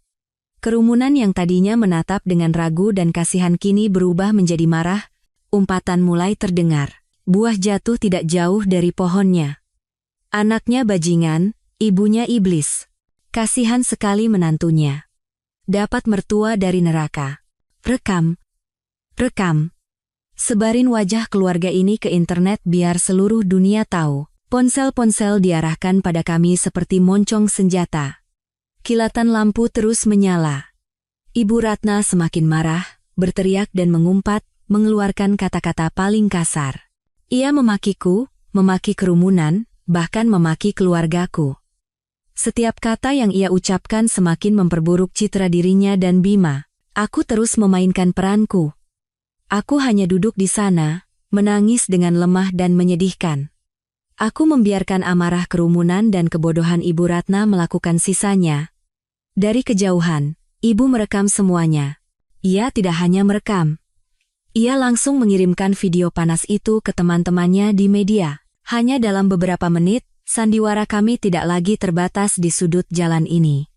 Kerumunan yang tadinya menatap dengan ragu dan kasihan kini berubah menjadi marah, umpatan mulai terdengar. "Buah jatuh tidak jauh dari pohonnya." Anaknya bajingan, ibunya iblis. Kasihan sekali menantunya. Dapat mertua dari neraka. Rekam. Sebarin wajah keluarga ini ke internet biar seluruh dunia tahu. Ponsel-ponsel diarahkan pada kami seperti moncong senjata. Kilatan lampu terus menyala. Ibu Ratna semakin marah, berteriak dan mengumpat, mengeluarkan kata-kata paling kasar. Ia memakiku, memaki kerumunan, bahkan memaki keluargaku. Setiap kata yang ia ucapkan semakin memperburuk citra dirinya dan Bima. Aku terus memainkan peranku. Aku hanya duduk di sana, menangis dengan lemah dan menyedihkan. Aku membiarkan amarah kerumunan dan kebodohan Ibu Ratna melakukan sisanya. Dari kejauhan, Ibu merekam semuanya. Ia tidak hanya merekam. Ia langsung mengirimkan video panas itu ke teman-temannya di media. Hanya dalam beberapa menit, sandiwara kami tidak lagi terbatas di sudut jalan ini.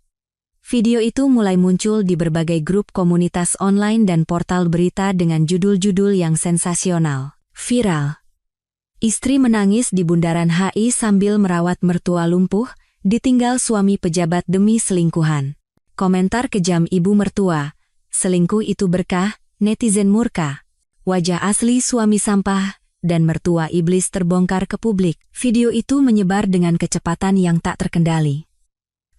Video itu mulai muncul di berbagai grup komunitas online dan portal berita dengan judul-judul yang sensasional. Viral. Istri menangis di bundaran HI sambil merawat mertua lumpuh, ditinggal suami pejabat demi selingkuhan. Komentar kejam ibu mertua. Selingkuh itu berkah, netizen murka. Wajah asli suami sampah, dan mertua iblis terbongkar ke publik. Video itu menyebar dengan kecepatan yang tak terkendali.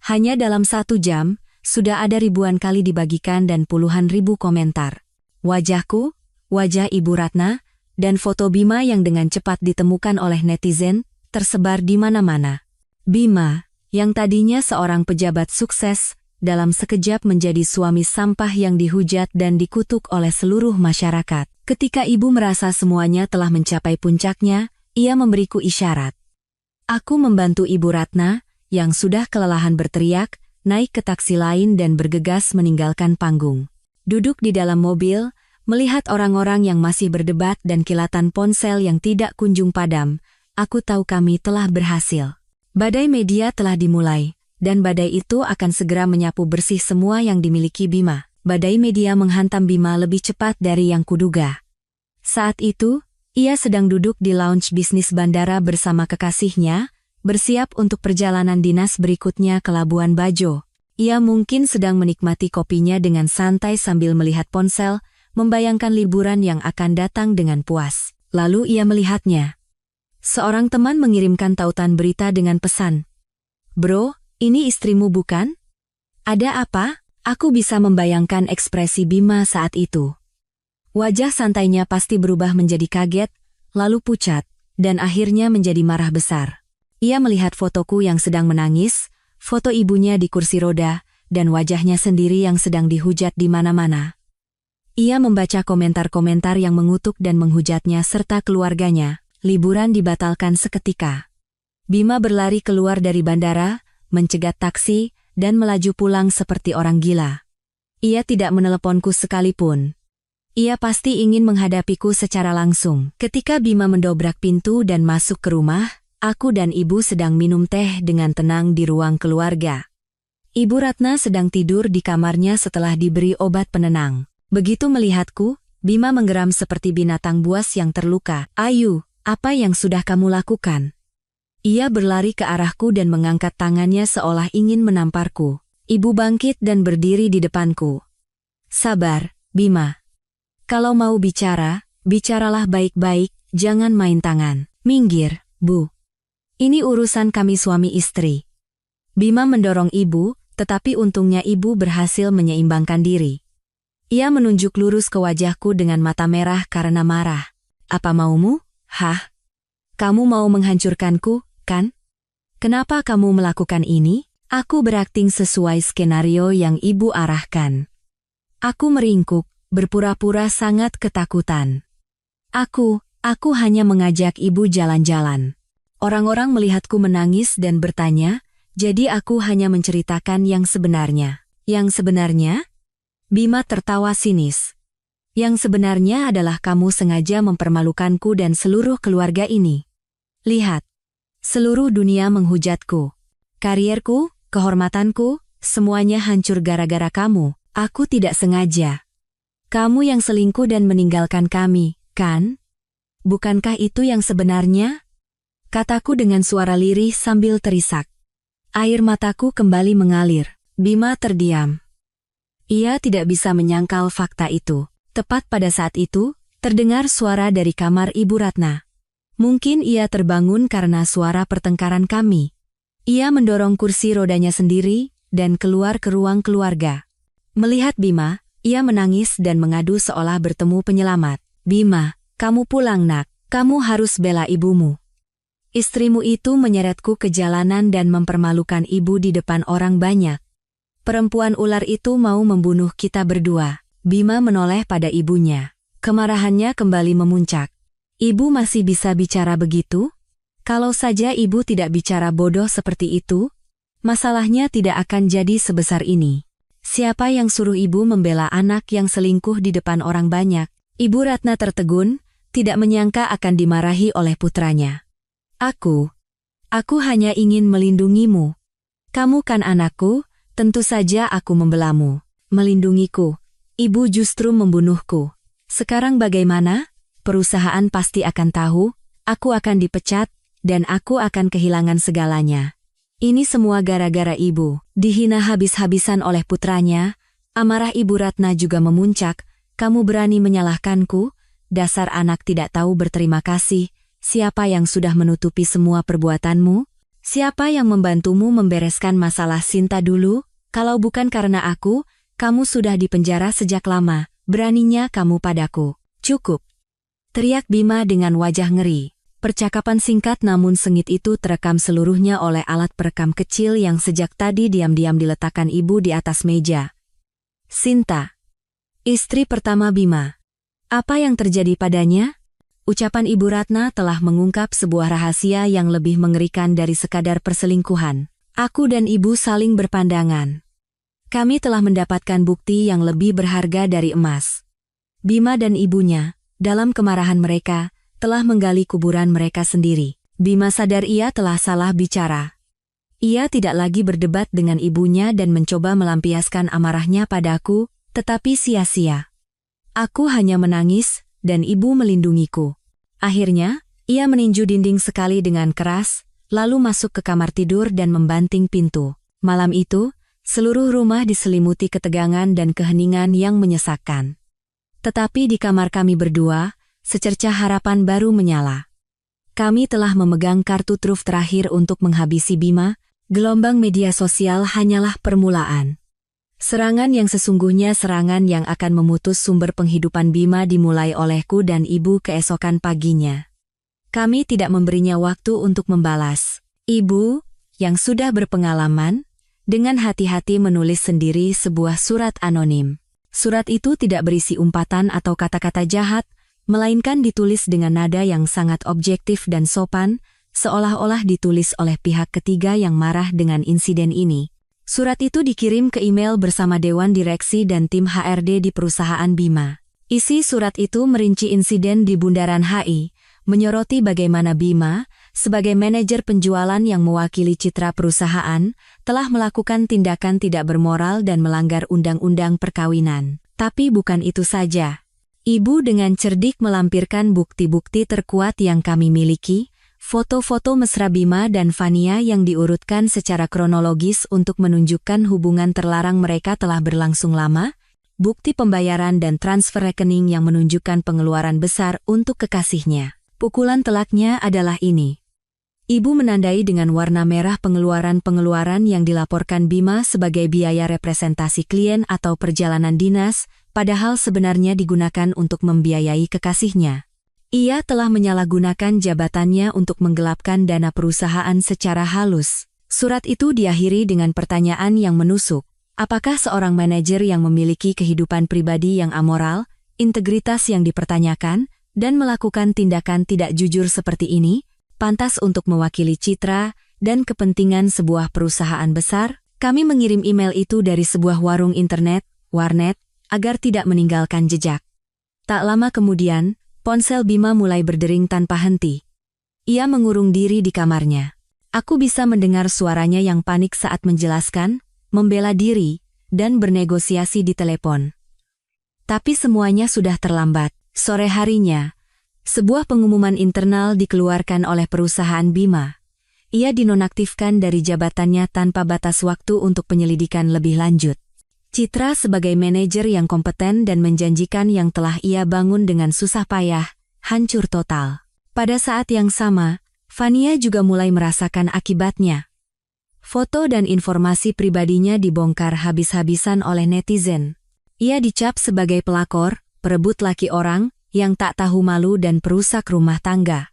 Hanya dalam 1 jam, sudah ada ribuan kali dibagikan dan puluhan ribu komentar. Wajahku, wajah Ibu Ratna, dan foto Bima yang dengan cepat ditemukan oleh netizen, tersebar di mana-mana. Bima, yang tadinya seorang pejabat sukses, dalam sekejap menjadi suami sampah yang dihujat dan dikutuk oleh seluruh masyarakat. Ketika ibu merasa semuanya telah mencapai puncaknya, ia memberiku isyarat. Aku membantu Ibu Ratna, yang sudah kelelahan berteriak, naik ke taksi lain dan bergegas meninggalkan panggung. Duduk di dalam mobil, melihat orang-orang yang masih berdebat dan kilatan ponsel yang tidak kunjung padam, aku tahu kami telah berhasil. Badai media telah dimulai, dan badai itu akan segera menyapu bersih semua yang dimiliki Bima. Badai media menghantam Bima lebih cepat dari yang kuduga. Saat itu, ia sedang duduk di lounge bisnis bandara bersama kekasihnya, bersiap untuk perjalanan dinas berikutnya ke Labuan Bajo. Ia mungkin sedang menikmati kopinya dengan santai sambil melihat ponsel, membayangkan liburan yang akan datang dengan puas. Lalu ia melihatnya. Seorang teman mengirimkan tautan berita dengan pesan. "Bro, ini istrimu bukan? Ada apa?" Aku bisa membayangkan ekspresi Bima saat itu. Wajah santainya pasti berubah menjadi kaget, lalu pucat, dan akhirnya menjadi marah besar. Ia melihat fotoku yang sedang menangis, foto ibunya di kursi roda, dan wajahnya sendiri yang sedang dihujat di mana-mana. Ia membaca komentar-komentar yang mengutuk dan menghujatnya serta keluarganya. Liburan dibatalkan seketika. Bima berlari keluar dari bandara, mencegat taksi, dan melaju pulang seperti orang gila. Ia tidak meneleponku sekalipun. Ia pasti ingin menghadapiku secara langsung. Ketika Bima mendobrak pintu dan masuk ke rumah, aku dan ibu sedang minum teh dengan tenang di ruang keluarga. Ibu Ratna sedang tidur di kamarnya setelah diberi obat penenang. Begitu melihatku, Bima menggeram seperti binatang buas yang terluka. "Ayu, apa yang sudah kamu lakukan?" Ia berlari ke arahku dan mengangkat tangannya seolah ingin menamparku. Ibu bangkit dan berdiri di depanku. "Sabar, Bima. Kalau mau bicara, bicaralah baik-baik, jangan main tangan. Minggir, Bu. Ini urusan kami suami istri." Bima mendorong ibu, tetapi untungnya ibu berhasil menyeimbangkan diri. Ia menunjuk lurus ke wajahku dengan mata merah karena marah. "Apa maumu? Hah? Kamu mau menghancurkanku, kan? Kenapa kamu melakukan ini?" Aku berakting sesuai skenario yang ibu arahkan. Aku meringkuk, berpura-pura sangat ketakutan. Aku hanya mengajak ibu jalan-jalan. Orang-orang melihatku menangis dan bertanya, jadi aku hanya menceritakan yang sebenarnya. Yang sebenarnya? Bima tertawa sinis. Yang sebenarnya adalah kamu sengaja mempermalukanku dan seluruh keluarga ini. Lihat. Seluruh dunia menghujatku. Karierku, kehormatanku, semuanya hancur gara-gara kamu. Aku tidak sengaja. Kamu yang selingkuh dan meninggalkan kami, kan? Bukankah itu yang sebenarnya? kataku dengan suara lirih sambil terisak. Air mataku kembali mengalir. Bima terdiam. Ia tidak bisa menyangkal fakta itu. Tepat pada saat itu, terdengar suara dari kamar Ibu Ratna. Mungkin ia terbangun karena suara pertengkaran kami. Ia mendorong kursi rodanya sendiri dan keluar ke ruang keluarga. Melihat Bima, ia menangis dan mengadu seolah bertemu penyelamat. Bima, kamu pulang nak, kamu harus bela ibumu. Istrimu itu menyeretku ke jalanan dan mempermalukan ibu di depan orang banyak. Perempuan ular itu mau membunuh kita berdua. Bima menoleh pada ibunya. Kemarahannya kembali memuncak. Ibu masih bisa bicara begitu? Kalau saja ibu tidak bicara bodoh seperti itu, masalahnya tidak akan jadi sebesar ini. Siapa yang suruh ibu membela anak yang selingkuh di depan orang banyak? Ibu Ratna tertegun, tidak menyangka akan dimarahi oleh putranya. Aku hanya ingin melindungimu. Kamu kan anakku, tentu saja aku membelamu. Melindungiku. Ibu justru membunuhku. Sekarang bagaimana? Perusahaan pasti akan tahu, aku akan dipecat, dan aku akan kehilangan segalanya. Ini semua gara-gara ibu. Dihina habis-habisan oleh putranya, amarah Ibu Ratna juga memuncak. Kamu berani menyalahkanku? Dasar anak tidak tahu berterima kasih. Siapa yang sudah menutupi semua perbuatanmu? Siapa yang membantumu membereskan masalah Sinta dulu? Kalau bukan karena aku, kamu sudah dipenjara sejak lama. Beraninya kamu padaku. Cukup. Teriak Bima dengan wajah ngeri. Percakapan singkat namun sengit itu terekam seluruhnya oleh alat perekam kecil yang sejak tadi diam-diam diletakkan ibu di atas meja. Sinta, istri pertama Bima. Apa yang terjadi padanya? Ucapan Ibu Ratna telah mengungkap sebuah rahasia yang lebih mengerikan dari sekadar perselingkuhan. Aku dan ibu saling berpandangan. Kami telah mendapatkan bukti yang lebih berharga dari emas. Bima dan ibunya, dalam kemarahan mereka, telah menggali kuburan mereka sendiri. Bima sadar ia telah salah bicara. Ia tidak lagi berdebat dengan ibunya dan mencoba melampiaskan amarahnya padaku, tetapi sia-sia. Aku hanya menangis, dan ibu melindungiku. Akhirnya, ia meninju dinding sekali dengan keras, lalu masuk ke kamar tidur dan membanting pintu. Malam itu, seluruh rumah diselimuti ketegangan dan keheningan yang menyesakkan. Tetapi di kamar kami berdua, secercah harapan baru menyala. Kami telah memegang kartu truf terakhir untuk menghabisi Bima. Gelombang media sosial hanyalah permulaan. Serangan yang sesungguhnya serangan yang akan memutus sumber penghidupan Bima dimulai olehku dan ibu keesokan paginya. Kami tidak memberinya waktu untuk membalas. Ibu, yang sudah berpengalaman, dengan hati-hati menulis sendiri sebuah surat anonim. Surat itu tidak berisi umpatan atau kata-kata jahat, melainkan ditulis dengan nada yang sangat objektif dan sopan, seolah-olah ditulis oleh pihak ketiga yang marah dengan insiden ini. Surat itu dikirim ke email bersama Dewan Direksi dan tim HRD di perusahaan Bima. Isi surat itu merinci insiden di Bundaran HI, menyoroti bagaimana Bima, sebagai manajer penjualan yang mewakili citra perusahaan, telah melakukan tindakan tidak bermoral dan melanggar undang-undang perkawinan. Tapi bukan itu saja. Ibu dengan cerdik melampirkan bukti-bukti terkuat yang kami miliki, foto-foto mesra Bima dan Fania yang diurutkan secara kronologis untuk menunjukkan hubungan terlarang mereka telah berlangsung lama, bukti pembayaran dan transfer rekening yang menunjukkan pengeluaran besar untuk kekasihnya. Pukulan telaknya adalah ini. Ibu menandai dengan warna merah pengeluaran-pengeluaran yang dilaporkan Bima sebagai biaya representasi klien atau perjalanan dinas, padahal sebenarnya digunakan untuk membiayai kekasihnya. Ia telah menyalahgunakan jabatannya untuk menggelapkan dana perusahaan secara halus. Surat itu diakhiri dengan pertanyaan yang menusuk. Apakah seorang manajer yang memiliki kehidupan pribadi yang amoral, integritas yang dipertanyakan, dan melakukan tindakan tidak jujur seperti ini, pantas untuk mewakili citra dan kepentingan sebuah perusahaan besar? Kami mengirim email itu dari sebuah warung internet, warnet, agar tidak meninggalkan jejak. Tak lama kemudian, ponsel Bima mulai berdering tanpa henti. Ia mengurung diri di kamarnya. Aku bisa mendengar suaranya yang panik saat menjelaskan, membela diri, dan bernegosiasi di telepon. Tapi semuanya sudah terlambat. Sore harinya, Sebuah pengumuman internal dikeluarkan oleh perusahaan Bima. Ia dinonaktifkan dari jabatannya tanpa batas waktu untuk penyelidikan lebih lanjut. Citra sebagai manajer yang kompeten dan menjanjikan yang telah ia bangun dengan susah payah, hancur total. Pada saat yang sama, Fania juga mulai merasakan akibatnya. Foto dan informasi pribadinya dibongkar habis-habisan oleh netizen. Ia dicap sebagai pelakor, perebut laki orang, yang tak tahu malu dan perusak rumah tangga.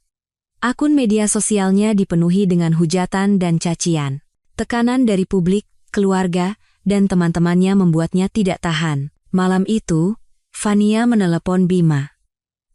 Akun media sosialnya dipenuhi dengan hujatan dan cacian. Tekanan dari publik, keluarga, dan teman-temannya membuatnya tidak tahan. Malam itu, Fania menelepon Bima.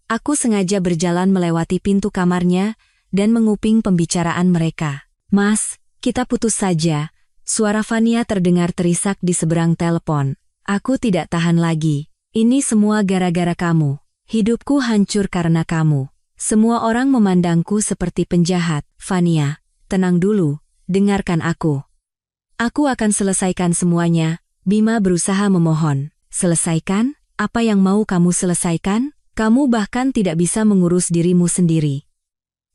Aku sengaja berjalan melewati pintu kamarnya dan menguping pembicaraan mereka. Mas, kita putus saja. Suara Fania terdengar terisak di seberang telepon. Aku tidak tahan lagi. Ini semua gara-gara kamu. Hidupku hancur karena kamu. Semua orang memandangku seperti penjahat. Fania, tenang dulu. Dengarkan aku. Aku akan selesaikan semuanya. Bima berusaha memohon. Selesaikan? Apa yang mau kamu selesaikan? Kamu bahkan tidak bisa mengurus dirimu sendiri.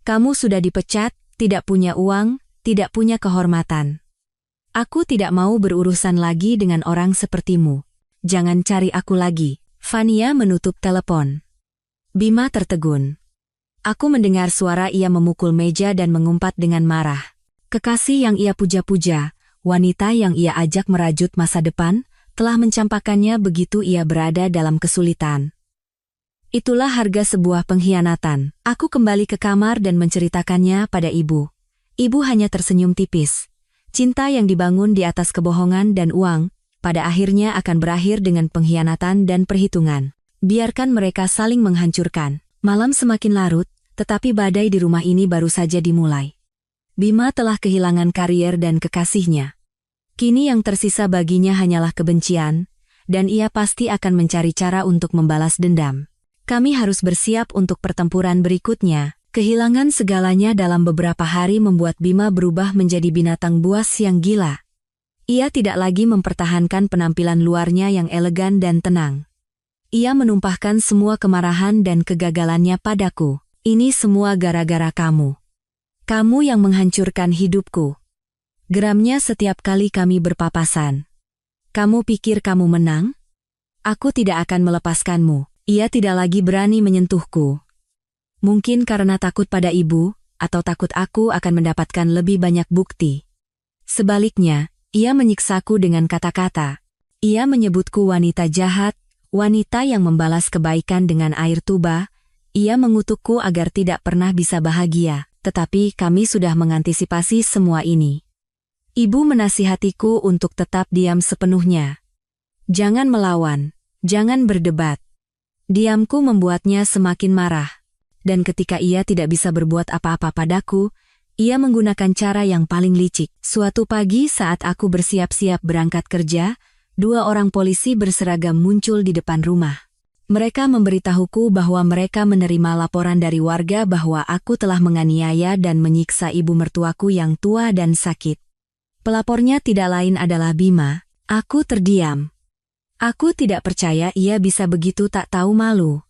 Kamu sudah dipecat, tidak punya uang, tidak punya kehormatan. Aku tidak mau berurusan lagi dengan orang sepertimu. Jangan cari aku lagi. Fania menutup telepon. Bima tertegun. Aku mendengar suara ia memukul meja dan mengumpat dengan marah. Kekasih yang ia puja-puja, wanita yang ia ajak merajut masa depan, telah mencampakkannya begitu ia berada dalam kesulitan. Itulah harga sebuah pengkhianatan. Aku kembali ke kamar dan menceritakannya pada ibu. Ibu hanya tersenyum tipis. Cinta yang dibangun di atas kebohongan dan uang, pada akhirnya akan berakhir dengan pengkhianatan dan perhitungan. Biarkan mereka saling menghancurkan. Malam semakin larut, tetapi badai di rumah ini baru saja dimulai. Bima telah kehilangan karier dan kekasihnya. Kini yang tersisa baginya hanyalah kebencian, dan ia pasti akan mencari cara untuk membalas dendam. Kami harus bersiap untuk pertempuran berikutnya. Kehilangan segalanya dalam beberapa hari membuat Bima berubah menjadi binatang buas yang gila. Ia tidak lagi mempertahankan penampilan luarnya yang elegan dan tenang. Ia menumpahkan semua kemarahan dan kegagalannya padaku. Ini semua gara-gara kamu. Kamu yang menghancurkan hidupku. Geramnya setiap kali kami berpapasan. Kamu pikir kamu menang? Aku tidak akan melepaskanmu. Ia tidak lagi berani menyentuhku. Mungkin karena takut pada ibu, atau takut aku akan mendapatkan lebih banyak bukti. Sebaliknya, ia menyiksaku dengan kata-kata. Ia menyebutku wanita jahat, wanita yang membalas kebaikan dengan air tuba. Ia mengutukku agar tidak pernah bisa bahagia, tetapi kami sudah mengantisipasi semua ini. Ibu menasihatiku untuk tetap diam sepenuhnya. Jangan melawan, jangan berdebat. Diamku membuatnya semakin marah. Dan ketika ia tidak bisa berbuat apa-apa padaku, ia menggunakan cara yang paling licik. Suatu pagi saat aku bersiap-siap berangkat kerja, 2 orang polisi berseragam muncul di depan rumah. Mereka memberitahuku bahwa mereka menerima laporan dari warga bahwa aku telah menganiaya dan menyiksa ibu mertuaku yang tua dan sakit. Pelapornya tidak lain adalah Bima. Aku terdiam. Aku tidak percaya ia bisa begitu tak tahu malu.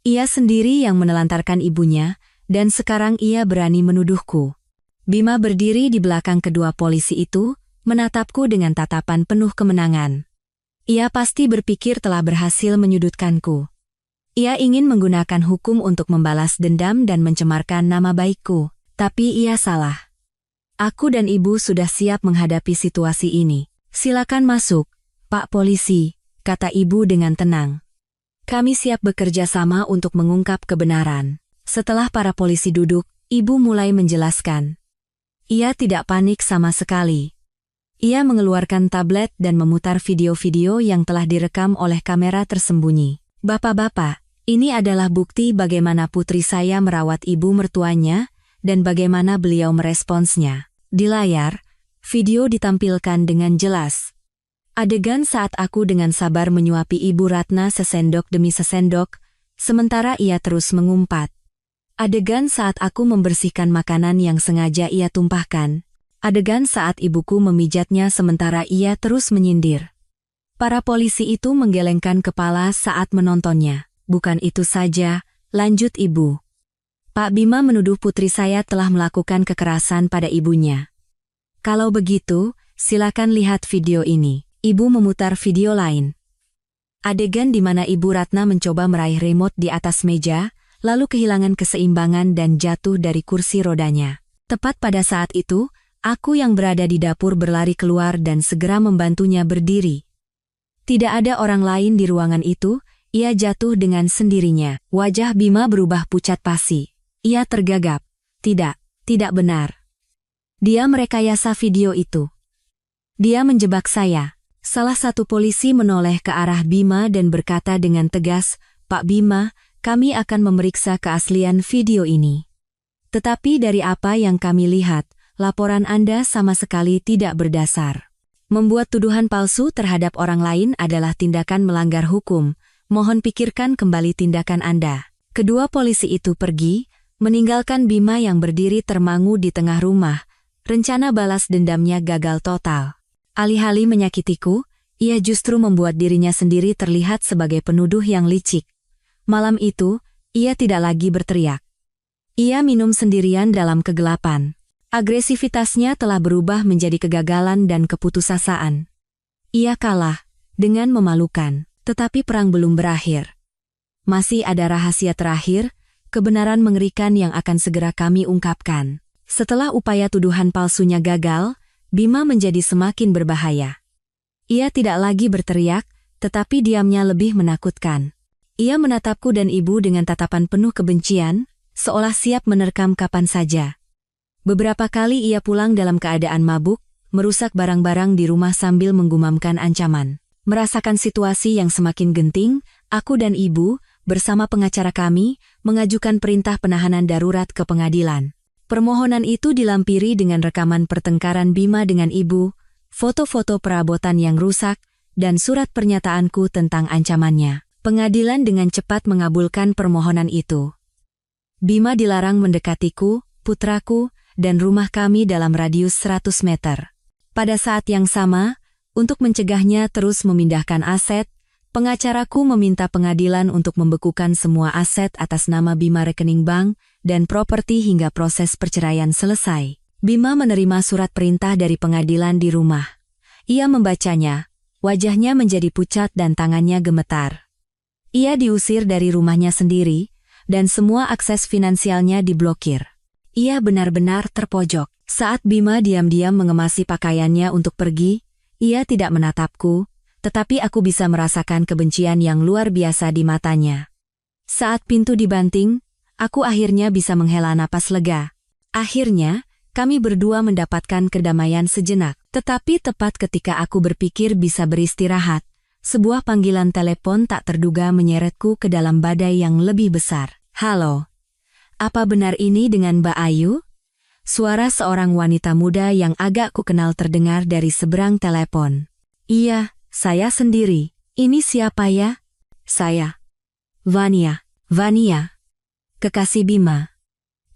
Ia sendiri yang menelantarkan ibunya, dan sekarang ia berani menuduhku. Bima berdiri di belakang kedua polisi itu, menatapku dengan tatapan penuh kemenangan. Ia pasti berpikir telah berhasil menyudutkanku. Ia ingin menggunakan hukum untuk membalas dendam dan mencemarkan nama baikku, tapi ia salah. Aku dan ibu sudah siap menghadapi situasi ini. Silakan masuk, Pak Polisi, kata ibu dengan tenang. Kami siap bekerja sama untuk mengungkap kebenaran. Setelah para polisi duduk, ibu mulai menjelaskan. Ia tidak panik sama sekali. Ia mengeluarkan tablet dan memutar video-video yang telah direkam oleh kamera tersembunyi. Bapak-bapak, ini adalah bukti bagaimana putri saya merawat ibu mertuanya dan bagaimana beliau meresponsnya. Di layar, video ditampilkan dengan jelas. Adegan saat aku dengan sabar menyuapi Ibu Ratna sesendok demi sesendok, sementara ia terus mengumpat. Adegan saat aku membersihkan makanan yang sengaja ia tumpahkan. Adegan saat ibuku memijatnya sementara ia terus menyindir. Para polisi itu menggelengkan kepala saat menontonnya. Bukan itu saja, lanjut ibu. Pak Bima menuduh putri saya telah melakukan kekerasan pada ibunya. Kalau begitu, silakan lihat video ini. Ibu memutar video lain. Adegan di mana Ibu Ratna mencoba meraih remote di atas meja, lalu kehilangan keseimbangan dan jatuh dari kursi rodanya. Tepat pada saat itu, aku yang berada di dapur berlari keluar dan segera membantunya berdiri. Tidak ada orang lain di ruangan itu, ia jatuh dengan sendirinya. Wajah Bima berubah pucat pasi. Ia tergagap. Tidak benar. Dia merekayasa video itu. Dia menjebak saya. Salah satu polisi menoleh ke arah Bima dan berkata dengan tegas, "Pak Bima, kami akan memeriksa keaslian video ini. Tetapi dari apa yang kami lihat, laporan Anda sama sekali tidak berdasar. Membuat tuduhan palsu terhadap orang lain adalah tindakan melanggar hukum. Mohon pikirkan kembali tindakan Anda." Kedua polisi itu pergi, meninggalkan Bima yang berdiri termangu di tengah rumah. Rencana balas dendamnya gagal total. Alih-alih menyakitiku, ia justru membuat dirinya sendiri terlihat sebagai penuduh yang licik. Malam itu, ia tidak lagi berteriak. Ia minum sendirian dalam kegelapan. Agresivitasnya telah berubah menjadi kegagalan dan keputusasaan. Ia kalah, dengan memalukan, tetapi perang belum berakhir. Masih ada rahasia terakhir, kebenaran mengerikan yang akan segera kami ungkapkan. Setelah upaya tuduhan palsunya gagal, Bima menjadi semakin berbahaya. Ia tidak lagi berteriak, tetapi diamnya lebih menakutkan. Ia menatapku dan ibu dengan tatapan penuh kebencian, seolah siap menerkam kapan saja. Beberapa kali ia pulang dalam keadaan mabuk, merusak barang-barang di rumah sambil menggumamkan ancaman. Merasakan situasi yang semakin genting, aku dan ibu, bersama pengacara kami, mengajukan perintah penahanan darurat ke pengadilan. Permohonan itu dilampiri dengan rekaman pertengkaran Bima dengan ibu, foto-foto perabotan yang rusak, dan surat pernyataanku tentang ancamannya. Pengadilan dengan cepat mengabulkan permohonan itu. Bima dilarang mendekatiku, putraku, dan rumah kami dalam radius 100 meter. Pada saat yang sama, untuk mencegahnya terus memindahkan aset, pengacaraku meminta pengadilan untuk membekukan semua aset atas nama Bima, rekening bank, dan properti hingga proses perceraian selesai. Bima menerima surat perintah dari pengadilan di rumah. Ia membacanya, wajahnya menjadi pucat dan tangannya gemetar. Ia diusir dari rumahnya sendiri, dan semua akses finansialnya diblokir. Ia benar-benar terpojok. Saat Bima diam-diam mengemasi pakaiannya untuk pergi, ia tidak menatapku, tetapi aku bisa merasakan kebencian yang luar biasa di matanya. Saat pintu dibanting, aku akhirnya bisa menghela napas lega. Akhirnya, kami berdua mendapatkan kedamaian sejenak. Tetapi tepat ketika aku berpikir bisa beristirahat, sebuah panggilan telepon tak terduga menyeretku ke dalam badai yang lebih besar. "Halo, apa benar ini dengan Mbak Ayu?" Suara seorang wanita muda yang agak kukenal terdengar dari seberang telepon. "Iya, saya sendiri. Ini siapa ya?" "Saya. Vania." "Vania. Kekasih Bima."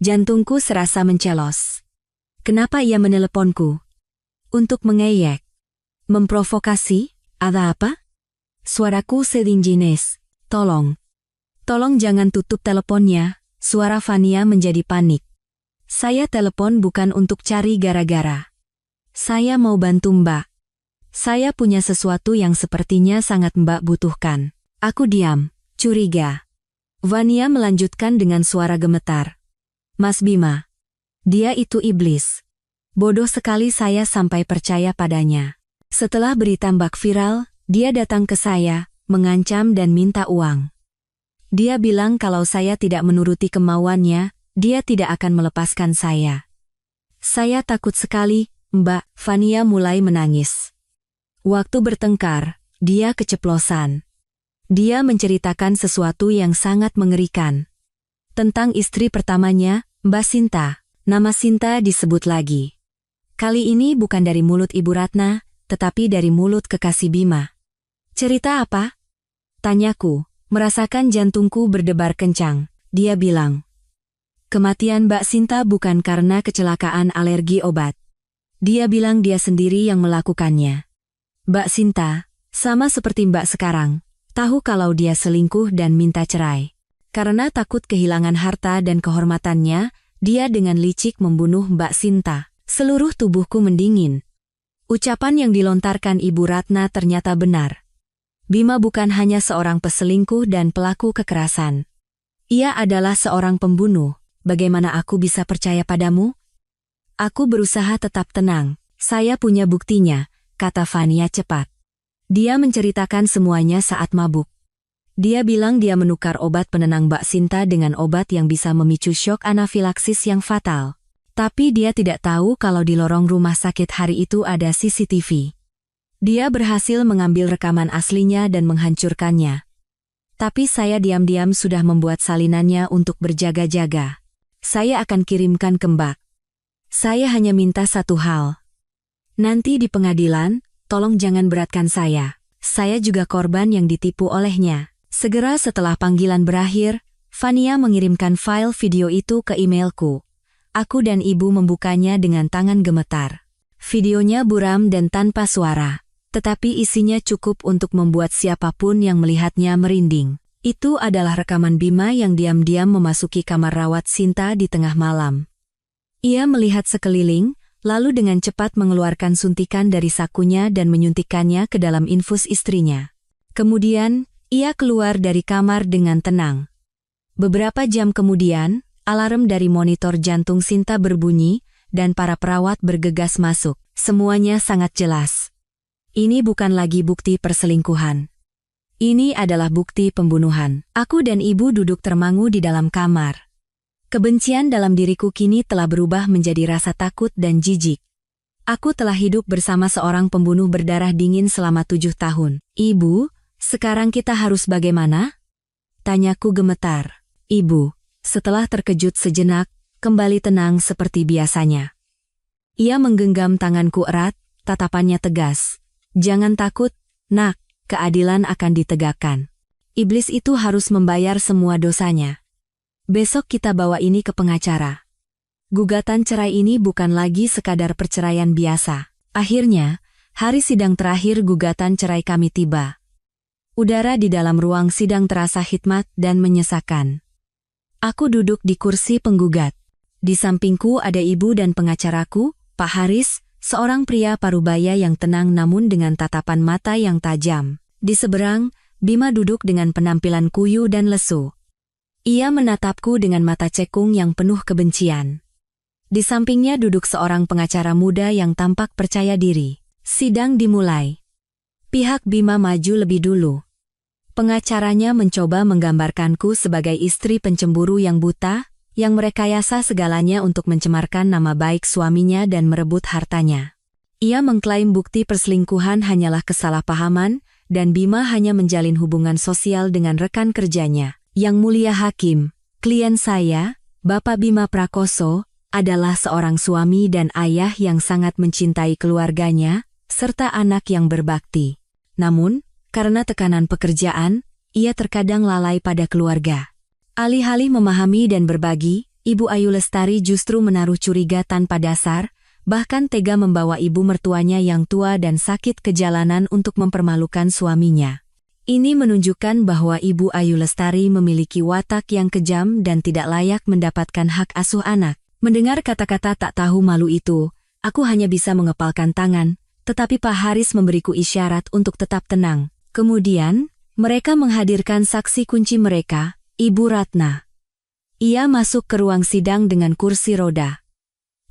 Jantungku serasa mencelos. Kenapa ia meneleponku? Untuk mengejek? Memprovokasi? Ada apa? Suaraku sedinjines. Tolong jangan tutup teleponnya." Suara Vania menjadi panik. "Saya telepon bukan untuk cari gara-gara. Saya mau bantu Mbak. Saya punya sesuatu yang sepertinya sangat Mbak butuhkan." Aku diam, curiga. Vania melanjutkan dengan suara gemetar. "Mas Bima. Dia itu iblis. Bodoh sekali saya sampai percaya padanya. Setelah berita Mbak viral, dia datang ke saya, mengancam dan minta uang. Dia bilang kalau saya tidak menuruti kemauannya, dia tidak akan melepaskan saya. Saya takut sekali, Mbak." Vania mulai menangis. Waktu bertengkar, dia keceplosan. Dia menceritakan sesuatu yang sangat mengerikan. Tentang istri pertamanya, Mbak Sinta. Nama Sinta disebut lagi. Kali ini bukan dari mulut Ibu Ratna, tetapi dari mulut kekasih Bima. "Cerita apa?" tanyaku, merasakan jantungku berdebar kencang. Dia bilang, "Kematian Mbak Sinta bukan karena kecelakaan alergi obat. Dia bilang dia sendiri yang melakukannya. Mbak Sinta, sama seperti Mbak sekarang, tahu kalau dia selingkuh dan minta cerai. Karena takut kehilangan harta dan kehormatannya, dia dengan licik membunuh Mbak Sinta. Seluruh tubuhku mendingin. Ucapan yang dilontarkan Ibu Ratna ternyata benar. Bima bukan hanya seorang peselingkuh dan pelaku kekerasan. Ia adalah seorang pembunuh. Bagaimana aku bisa percaya padamu? Aku berusaha tetap tenang. Saya punya buktinya, kata Fania cepat. Dia menceritakan semuanya saat mabuk. Dia bilang dia menukar obat penenang Mbak Sinta dengan obat yang bisa memicu syok anafilaksis yang fatal. Tapi dia tidak tahu kalau di lorong rumah sakit hari itu ada CCTV. Dia berhasil mengambil rekaman aslinya dan menghancurkannya. Tapi saya diam-diam sudah membuat salinannya untuk berjaga-jaga. Saya akan kirimkan ke Mbak. Saya hanya minta satu hal. Nanti di pengadilan, tolong jangan beratkan saya. Saya juga korban yang ditipu olehnya. Segera setelah panggilan berakhir, Fania mengirimkan file video itu ke emailku. Aku dan ibu membukanya dengan tangan gemetar. Videonya buram dan tanpa suara, tetapi isinya cukup untuk membuat siapapun yang melihatnya merinding. Itu adalah rekaman Bima yang diam-diam memasuki kamar rawat Sinta di tengah malam. Ia melihat sekeliling, lalu dengan cepat mengeluarkan suntikan dari sakunya dan menyuntikkannya ke dalam infus istrinya. Kemudian, ia keluar dari kamar dengan tenang. Beberapa jam kemudian, alarm dari monitor jantung Sinta berbunyi, dan para perawat bergegas masuk. Semuanya sangat jelas. Ini bukan lagi bukti perselingkuhan. Ini adalah bukti pembunuhan. Aku dan ibu duduk termangu di dalam kamar. Kebencian dalam diriku kini telah berubah menjadi rasa takut dan jijik. Aku telah hidup bersama seorang pembunuh berdarah dingin selama 7 tahun. Ibu, sekarang kita harus bagaimana? Tanyaku gemetar. Ibu, setelah terkejut sejenak, kembali tenang seperti biasanya. Ia menggenggam tanganku erat, tatapannya tegas. Jangan takut, nak, keadilan akan ditegakkan. Iblis itu harus membayar semua dosanya. Besok kita bawa ini ke pengacara. Gugatan cerai ini bukan lagi sekadar perceraian biasa. Akhirnya, hari sidang terakhir gugatan cerai kami tiba. Udara di dalam ruang sidang terasa khidmat dan menyesakan. Aku duduk di kursi penggugat. Di sampingku ada ibu dan pengacaraku, Pak Haris, seorang pria parubaya yang tenang namun dengan tatapan mata yang tajam. Di seberang, Bima duduk dengan penampilan kuyu dan lesu. Ia menatapku dengan mata cekung yang penuh kebencian. Di sampingnya duduk seorang pengacara muda yang tampak percaya diri. Sidang dimulai. Pihak Bima maju lebih dulu. Pengacaranya mencoba menggambarkanku sebagai istri pencemburu yang buta, yang merekayasa segalanya untuk mencemarkan nama baik suaminya dan merebut hartanya. Ia mengklaim bukti perselingkuhan hanyalah kesalahpahaman, dan Bima hanya menjalin hubungan sosial dengan rekan kerjanya. Yang mulia hakim, klien saya, Bapak Bima Prakoso, adalah seorang suami dan ayah yang sangat mencintai keluarganya, serta anak yang berbakti. Namun, karena tekanan pekerjaan, ia terkadang lalai pada keluarga. Alih-alih memahami dan berbagi, Ibu Ayu Lestari justru menaruh curiga tanpa dasar, bahkan tega membawa ibu mertuanya yang tua dan sakit ke jalanan untuk mempermalukan suaminya. Ini menunjukkan bahwa Ibu Ayu Lestari memiliki watak yang kejam dan tidak layak mendapatkan hak asuh anak. Mendengar kata-kata tak tahu malu itu, aku hanya bisa mengepalkan tangan, tetapi Pak Haris memberiku isyarat untuk tetap tenang. Kemudian, mereka menghadirkan saksi kunci mereka, Ibu Ratna. Ia masuk ke ruang sidang dengan kursi roda.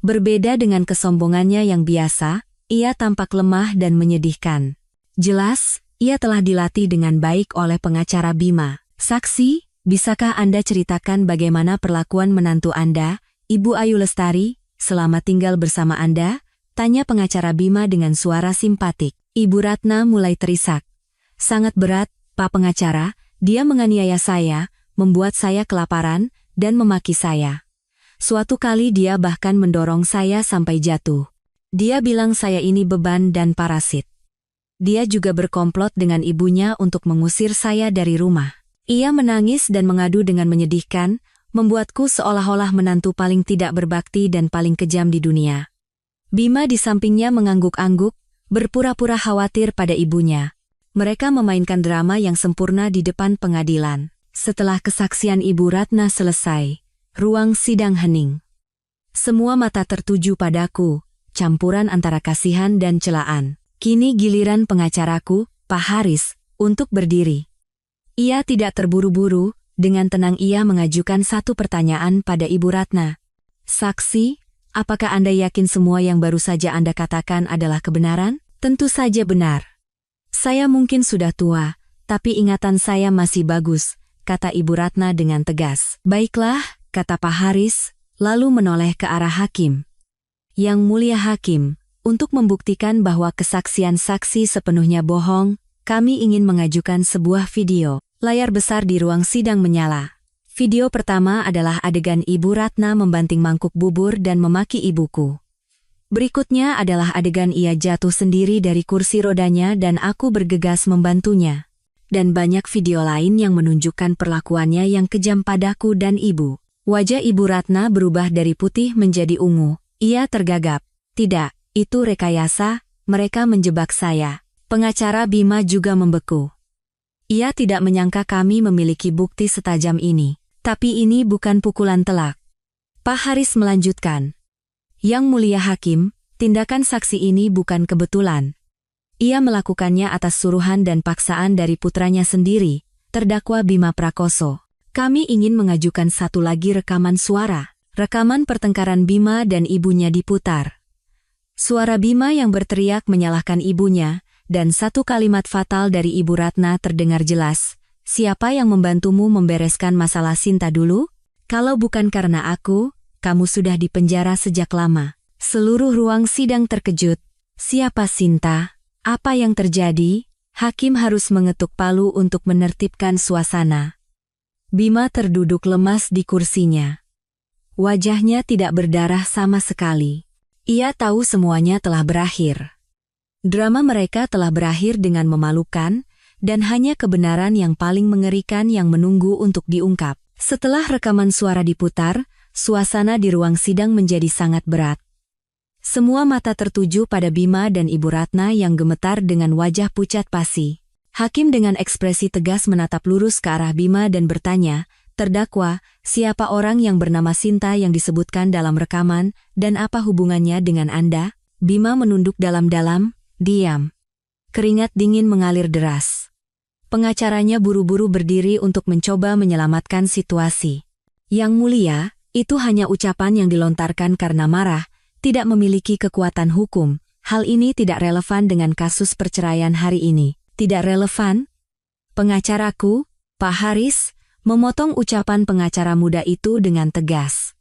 Berbeda dengan kesombongannya yang biasa, ia tampak lemah dan menyedihkan. Jelas, ia telah dilatih dengan baik oleh pengacara Bima. Saksi, bisakah Anda ceritakan bagaimana perlakuan menantu Anda, Ibu Ayu Lestari, selama tinggal bersama Anda? Tanya pengacara Bima dengan suara simpatik. Ibu Ratna mulai terisak. Sangat berat, Pak Pengacara, dia menganiaya saya, membuat saya kelaparan, dan memaki saya. Suatu kali dia bahkan mendorong saya sampai jatuh. Dia bilang saya ini beban dan parasit. Dia juga berkomplot dengan ibunya untuk mengusir saya dari rumah. Ia menangis dan mengadu dengan menyedihkan, membuatku seolah-olah menantu paling tidak berbakti dan paling kejam di dunia. Bima di sampingnya mengangguk-angguk, berpura-pura khawatir pada ibunya. Mereka memainkan drama yang sempurna di depan pengadilan. Setelah kesaksian Ibu Ratna selesai, ruang sidang hening. Semua mata tertuju padaku, campuran antara kasihan dan celaan. Kini giliran pengacaraku, Pak Haris, untuk berdiri. Ia tidak terburu-buru, dengan tenang ia mengajukan satu pertanyaan pada Ibu Ratna. Saksi, apakah Anda yakin semua yang baru saja Anda katakan adalah kebenaran? Tentu saja benar. Saya mungkin sudah tua, tapi ingatan saya masih bagus, kata Ibu Ratna dengan tegas. Baiklah, kata Pak Haris, lalu menoleh ke arah hakim. Yang mulia hakim, untuk membuktikan bahwa kesaksian saksi sepenuhnya bohong, kami ingin mengajukan sebuah video. Layar besar di ruang sidang menyala. Video pertama adalah adegan Ibu Ratna membanting mangkuk bubur dan memaki ibuku. Berikutnya adalah adegan ia jatuh sendiri dari kursi rodanya dan aku bergegas membantunya. Dan banyak video lain yang menunjukkan perlakuannya yang kejam padaku dan ibu. Wajah Ibu Ratna berubah dari putih menjadi ungu. Ia tergagap. Tidak, itu rekayasa, mereka menjebak saya. Pengacara Bima juga membeku. Ia tidak menyangka kami memiliki bukti setajam ini. Tapi ini bukan pukulan telak. Pak Haris melanjutkan. Yang mulia hakim, tindakan saksi ini bukan kebetulan. Ia melakukannya atas suruhan dan paksaan dari putranya sendiri, terdakwa Bima Prakoso. Kami ingin mengajukan satu lagi rekaman suara. Rekaman pertengkaran Bima dan ibunya diputar. Suara Bima yang berteriak menyalahkan ibunya, dan satu kalimat fatal dari Ibu Ratna terdengar jelas. Siapa yang membantumu membereskan masalah Sinta dulu? Kalau bukan karena aku, kamu sudah dipenjara sejak lama. Seluruh ruang sidang terkejut. Siapa Sinta? Apa yang terjadi? Hakim harus mengetuk palu untuk menertibkan suasana. Bima terduduk lemas di kursinya. Wajahnya tidak berdarah sama sekali. Ia tahu semuanya telah berakhir. Drama mereka telah berakhir dengan memalukan, dan hanya kebenaran yang paling mengerikan yang menunggu untuk diungkap. Setelah rekaman suara diputar, suasana di ruang sidang menjadi sangat berat. Semua mata tertuju pada Bima dan Ibu Ratna yang gemetar dengan wajah pucat pasi. Hakim dengan ekspresi tegas menatap lurus ke arah Bima dan bertanya, terdakwa, siapa orang yang bernama Sinta yang disebutkan dalam rekaman, dan apa hubungannya dengan Anda? Bima menunduk dalam-dalam, diam. Keringat dingin mengalir deras. Pengacaranya buru-buru berdiri untuk mencoba menyelamatkan situasi. Yang mulia, itu hanya ucapan yang dilontarkan karena marah, tidak memiliki kekuatan hukum. Hal ini tidak relevan dengan kasus perceraian hari ini. Tidak relevan? Pengacaraku, Pak Haris, memotong ucapan pengacara muda itu dengan tegas.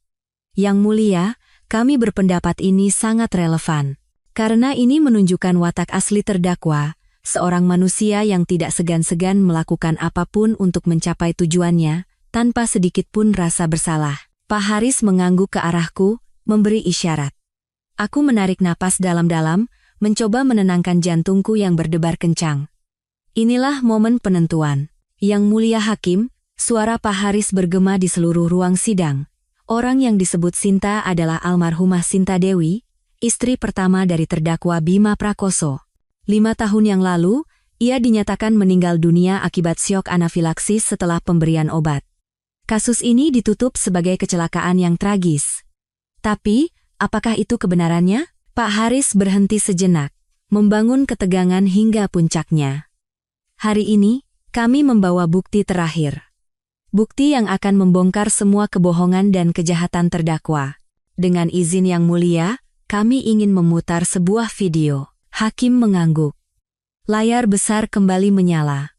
Yang mulia, kami berpendapat ini sangat relevan. Karena ini menunjukkan watak asli terdakwa, seorang manusia yang tidak segan-segan melakukan apapun untuk mencapai tujuannya, tanpa sedikit pun rasa bersalah. Pak Haris mengangguk ke arahku, memberi isyarat. Aku menarik napas dalam-dalam, mencoba menenangkan jantungku yang berdebar kencang. Inilah momen penentuan. Yang mulia hakim, suara Pak Haris bergema di seluruh ruang sidang. Orang yang disebut Sinta adalah almarhumah Sinta Dewi, istri pertama dari terdakwa Bima Prakoso. 5 tahun yang lalu, ia dinyatakan meninggal dunia akibat syok anafilaksis setelah pemberian obat. Kasus ini ditutup sebagai kecelakaan yang tragis. Tapi, apakah itu kebenarannya? Pak Haris berhenti sejenak, membangun ketegangan hingga puncaknya. Hari ini, kami membawa bukti terakhir. Bukti yang akan membongkar semua kebohongan dan kejahatan terdakwa. Dengan izin yang mulia, kami ingin memutar sebuah video. Hakim mengangguk. Layar besar kembali menyala.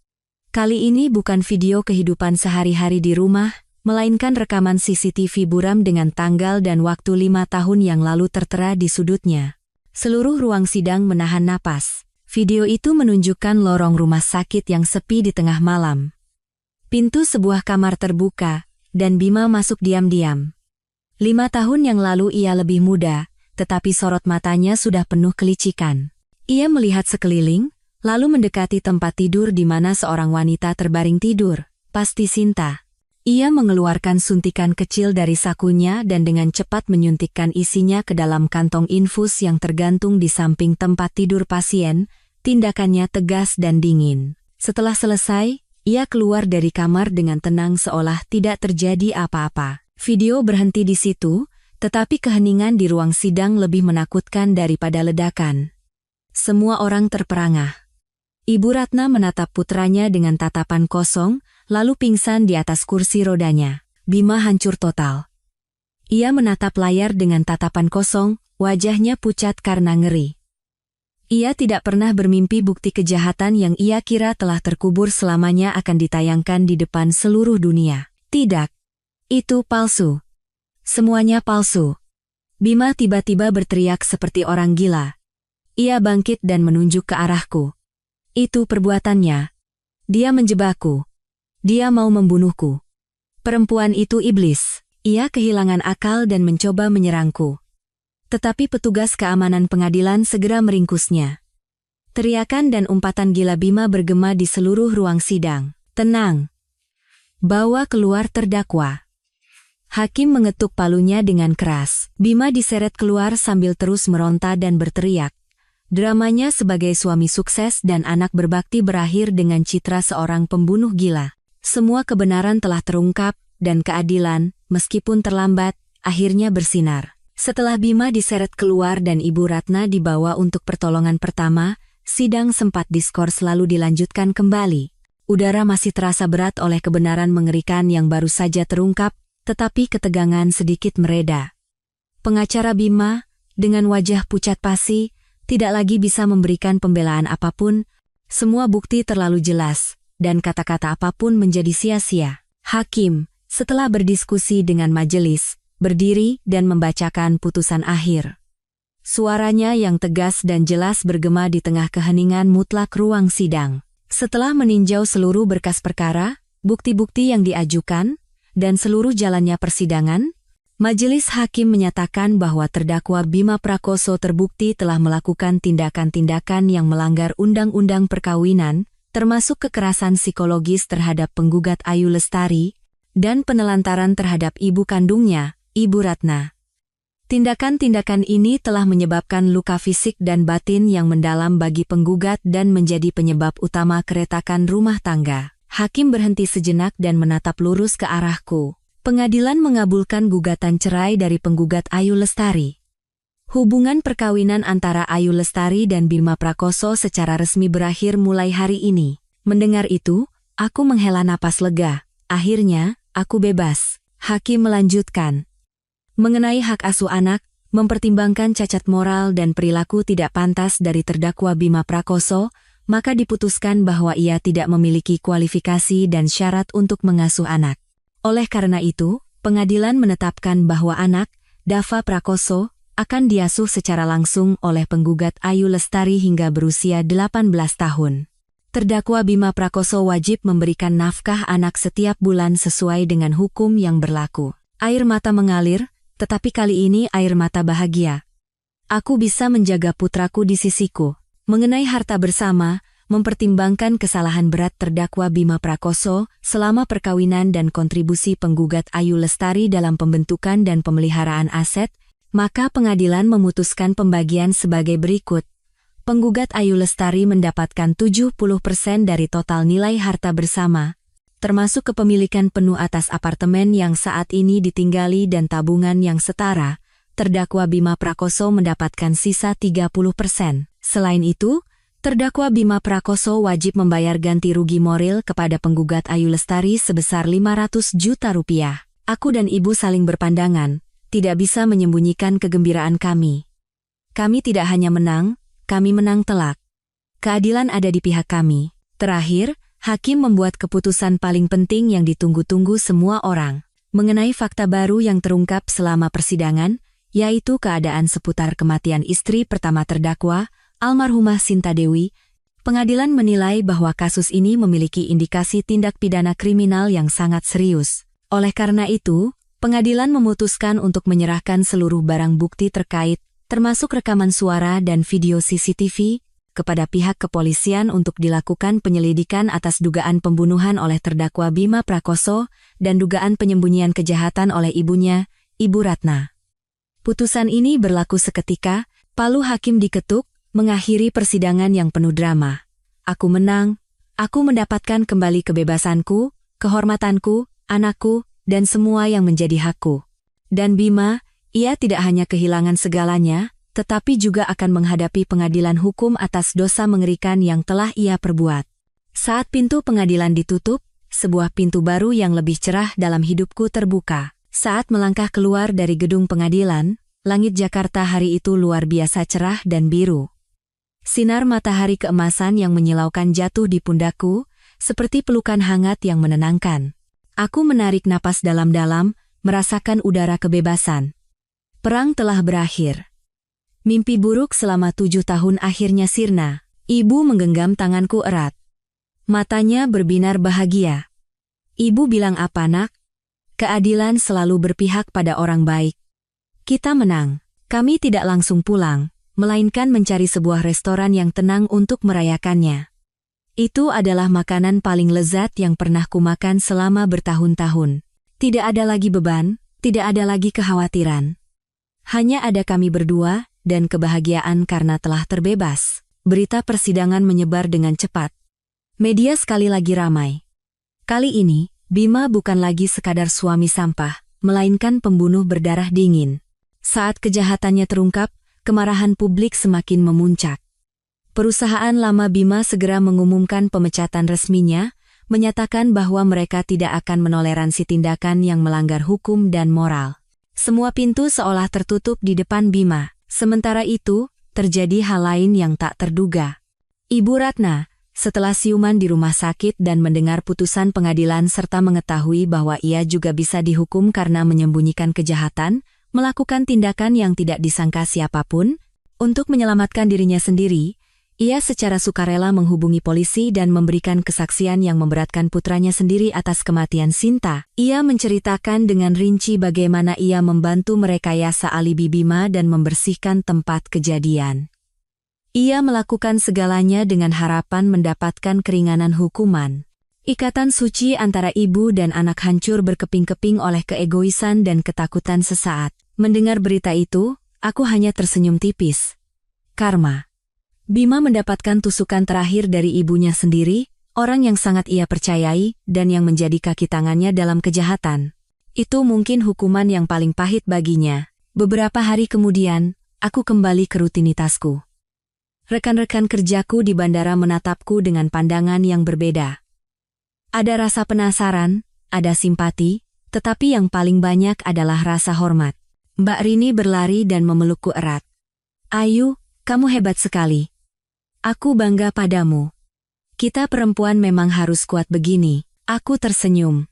Kali ini bukan video kehidupan sehari-hari di rumah, melainkan rekaman CCTV buram dengan tanggal dan waktu 5 tahun yang lalu tertera di sudutnya. Seluruh ruang sidang menahan napas. Video itu menunjukkan lorong rumah sakit yang sepi di tengah malam. Pintu sebuah kamar terbuka, dan Bima masuk diam-diam. 5 tahun yang lalu ia lebih muda, tetapi sorot matanya sudah penuh kelicikan. Ia melihat sekeliling, lalu mendekati tempat tidur di mana seorang wanita terbaring tidur, pasti Sinta. Ia mengeluarkan suntikan kecil dari sakunya dan dengan cepat menyuntikkan isinya ke dalam kantong infus yang tergantung di samping tempat tidur pasien, tindakannya tegas dan dingin. Setelah selesai, Ia keluar dari kamar dengan tenang seolah tidak terjadi apa-apa. Video berhenti di situ, tetapi keheningan di ruang sidang lebih menakutkan daripada ledakan. Semua orang terperangah. Ibu Ratna menatap putranya dengan tatapan kosong, lalu pingsan di atas kursi rodanya. Bima hancur total. Ia menatap layar dengan tatapan kosong, wajahnya pucat karena ngeri. Ia tidak pernah bermimpi bukti kejahatan yang ia kira telah terkubur selamanya akan ditayangkan di depan seluruh dunia. Tidak. Itu palsu. Semuanya palsu. Bima tiba-tiba berteriak seperti orang gila. Ia bangkit dan menunjuk ke arahku. Itu perbuatannya. Dia menjebakku. Dia mau membunuhku. Perempuan itu iblis. Ia kehilangan akal dan mencoba menyerangku. Tetapi petugas keamanan pengadilan segera meringkusnya. Teriakan dan umpatan gila Bima bergema di seluruh ruang sidang. Tenang. Bawa keluar terdakwa. Hakim mengetuk palunya dengan keras. Bima diseret keluar sambil terus meronta dan berteriak. Dramanya sebagai suami sukses dan anak berbakti berakhir dengan citra seorang pembunuh gila. Semua kebenaran telah terungkap, dan keadilan, meskipun terlambat, akhirnya bersinar. Setelah Bima diseret keluar dan Ibu Ratna dibawa untuk pertolongan pertama, sidang sempat diskors lalu dilanjutkan kembali. Udara masih terasa berat oleh kebenaran mengerikan yang baru saja terungkap, tetapi ketegangan sedikit mereda. Pengacara Bima, dengan wajah pucat pasi, tidak lagi bisa memberikan pembelaan apapun, semua bukti terlalu jelas, dan kata-kata apapun menjadi sia-sia. Hakim, setelah berdiskusi dengan majelis, berdiri dan membacakan putusan akhir. Suaranya yang tegas dan jelas bergema di tengah keheningan mutlak ruang sidang. Setelah meninjau seluruh berkas perkara, bukti-bukti yang diajukan, dan seluruh jalannya persidangan, majelis hakim menyatakan bahwa terdakwa Bima Prakoso terbukti telah melakukan tindakan-tindakan yang melanggar Undang-Undang Perkawinan, termasuk kekerasan psikologis terhadap penggugat Ayu Lestari, dan penelantaran terhadap ibu kandungnya, Ibu Ratna. Tindakan-tindakan ini telah menyebabkan luka fisik dan batin yang mendalam bagi penggugat dan menjadi penyebab utama keretakan rumah tangga. Hakim berhenti sejenak dan menatap lurus ke arahku. Pengadilan mengabulkan gugatan cerai dari penggugat Ayu Lestari. Hubungan perkawinan antara Ayu Lestari dan Bima Prakoso secara resmi berakhir mulai hari ini. Mendengar itu, aku menghela napas lega. Akhirnya, aku bebas. Hakim melanjutkan. Mengenai hak asuh anak, mempertimbangkan cacat moral dan perilaku tidak pantas dari terdakwa Bima Prakoso, maka diputuskan bahwa ia tidak memiliki kualifikasi dan syarat untuk mengasuh anak. Oleh karena itu, pengadilan menetapkan bahwa anak, Dava Prakoso, akan diasuh secara langsung oleh penggugat Ayu Lestari hingga berusia 18 tahun. Terdakwa Bima Prakoso wajib memberikan nafkah anak setiap bulan sesuai dengan hukum yang berlaku. Air mata mengalir, tetapi kali ini air mata bahagia. Aku bisa menjaga putraku di sisiku. Mengenai harta bersama, mempertimbangkan kesalahan berat terdakwa Bima Prakoso selama perkawinan dan kontribusi penggugat Ayu Lestari dalam pembentukan dan pemeliharaan aset, maka pengadilan memutuskan pembagian sebagai berikut. Penggugat Ayu Lestari mendapatkan 70% dari total nilai harta bersama, termasuk kepemilikan penuh atas apartemen yang saat ini ditinggali dan tabungan yang setara. Terdakwa Bima Prakoso mendapatkan sisa 30%. Selain itu, terdakwa Bima Prakoso wajib membayar ganti rugi moral kepada penggugat Ayu Lestari sebesar 500 juta rupiah. Aku dan ibu saling berpandangan, tidak bisa menyembunyikan kegembiraan kami. Kami tidak hanya menang, kami menang telak. Keadilan ada di pihak kami. Terakhir, hakim membuat keputusan paling penting yang ditunggu-tunggu semua orang. Mengenai fakta baru yang terungkap selama persidangan, yaitu keadaan seputar kematian istri pertama terdakwa, almarhumah Sinta Dewi, pengadilan menilai bahwa kasus ini memiliki indikasi tindak pidana kriminal yang sangat serius. Oleh karena itu, pengadilan memutuskan untuk menyerahkan seluruh barang bukti terkait, termasuk rekaman suara dan video CCTV, kepada pihak kepolisian untuk dilakukan penyelidikan atas dugaan pembunuhan oleh terdakwa Bima Prakoso dan dugaan penyembunyian kejahatan oleh ibunya, Ibu Ratna. Putusan ini berlaku seketika, palu hakim diketuk, mengakhiri persidangan yang penuh drama. Aku menang, Aku mendapatkan kembali kebebasanku, kehormatanku, anakku, dan semua yang menjadi hakku. Dan Bima, ia tidak hanya kehilangan segalanya, tetapi juga akan menghadapi pengadilan hukum atas dosa mengerikan yang telah ia perbuat. Saat pintu pengadilan ditutup, sebuah pintu baru yang lebih cerah dalam hidupku terbuka. Saat melangkah keluar dari gedung pengadilan, langit Jakarta hari itu luar biasa cerah dan biru. Sinar matahari keemasan yang menyilaukan jatuh di pundakku, seperti pelukan hangat yang menenangkan. Aku menarik napas dalam-dalam, merasakan udara kebebasan. Perang telah berakhir. Mimpi buruk selama 7 tahun akhirnya sirna. Ibu menggenggam tanganku erat. Matanya berbinar bahagia. Ibu bilang apa, nak? Keadilan selalu berpihak pada orang baik. Kita menang. Kami tidak langsung pulang, melainkan mencari sebuah restoran yang tenang untuk merayakannya. Itu adalah makanan paling lezat yang pernah kumakan selama bertahun-tahun. Tidak ada lagi beban, tidak ada lagi kekhawatiran. Hanya ada kami berdua, dan kebahagiaan karena telah terbebas. Berita persidangan menyebar dengan cepat. Media sekali lagi ramai. Kali ini, Bima bukan lagi sekadar suami sampah, melainkan pembunuh berdarah dingin. Saat kejahatannya terungkap, kemarahan publik semakin memuncak. Perusahaan lama Bima segera mengumumkan pemecatan resminya, menyatakan bahwa mereka tidak akan menoleransi tindakan yang melanggar hukum dan moral. Semua pintu seolah tertutup di depan Bima. Sementara itu, terjadi hal lain yang tak terduga. Ibu Ratna, setelah siuman di rumah sakit dan mendengar putusan pengadilan serta mengetahui bahwa ia juga bisa dihukum karena menyembunyikan kejahatan, melakukan tindakan yang tidak disangka siapapun, untuk menyelamatkan dirinya sendiri, ia secara sukarela menghubungi polisi dan memberikan kesaksian yang memberatkan putranya sendiri atas kematian Sinta. Ia menceritakan dengan rinci bagaimana ia membantu merekayasa alibi Bima dan membersihkan tempat kejadian. Ia melakukan segalanya dengan harapan mendapatkan keringanan hukuman. Ikatan suci antara ibu dan anak hancur berkeping-keping oleh keegoisan dan ketakutan sesaat. Mendengar berita itu, aku hanya tersenyum tipis. Karma. Bima mendapatkan tusukan terakhir dari ibunya sendiri, orang yang sangat ia percayai dan yang menjadi kaki tangannya dalam kejahatan. Itu mungkin hukuman yang paling pahit baginya. Beberapa hari kemudian, aku kembali ke rutinitasku. Rekan-rekan kerjaku di bandara menatapku dengan pandangan yang berbeda. Ada rasa penasaran, ada simpati, tetapi yang paling banyak adalah rasa hormat. Mbak Rini berlari dan memelukku erat. Ayu, kamu hebat sekali. Aku bangga padamu. Kita perempuan memang harus kuat begini. Aku tersenyum.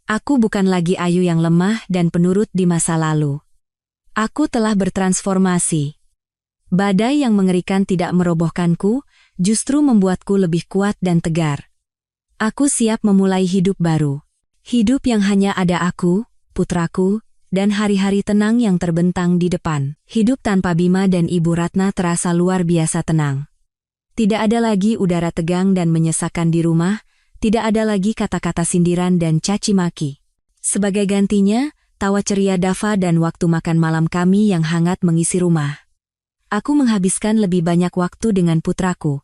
Aku bukan lagi Ayu yang lemah dan penurut di masa lalu. Aku telah bertransformasi. Badai yang mengerikan tidak merobohkanku, justru membuatku lebih kuat dan tegar. Aku siap memulai hidup baru. Hidup yang hanya ada aku, putraku, dan hari-hari tenang yang terbentang di depan. Hidup tanpa Bima dan Ibu Ratna terasa luar biasa tenang. Tidak ada lagi udara tegang dan menyesakkan di rumah, tidak ada lagi kata-kata sindiran dan caci maki. Sebagai gantinya, tawa ceria Dava dan waktu makan malam kami yang hangat mengisi rumah. Aku menghabiskan lebih banyak waktu dengan putraku.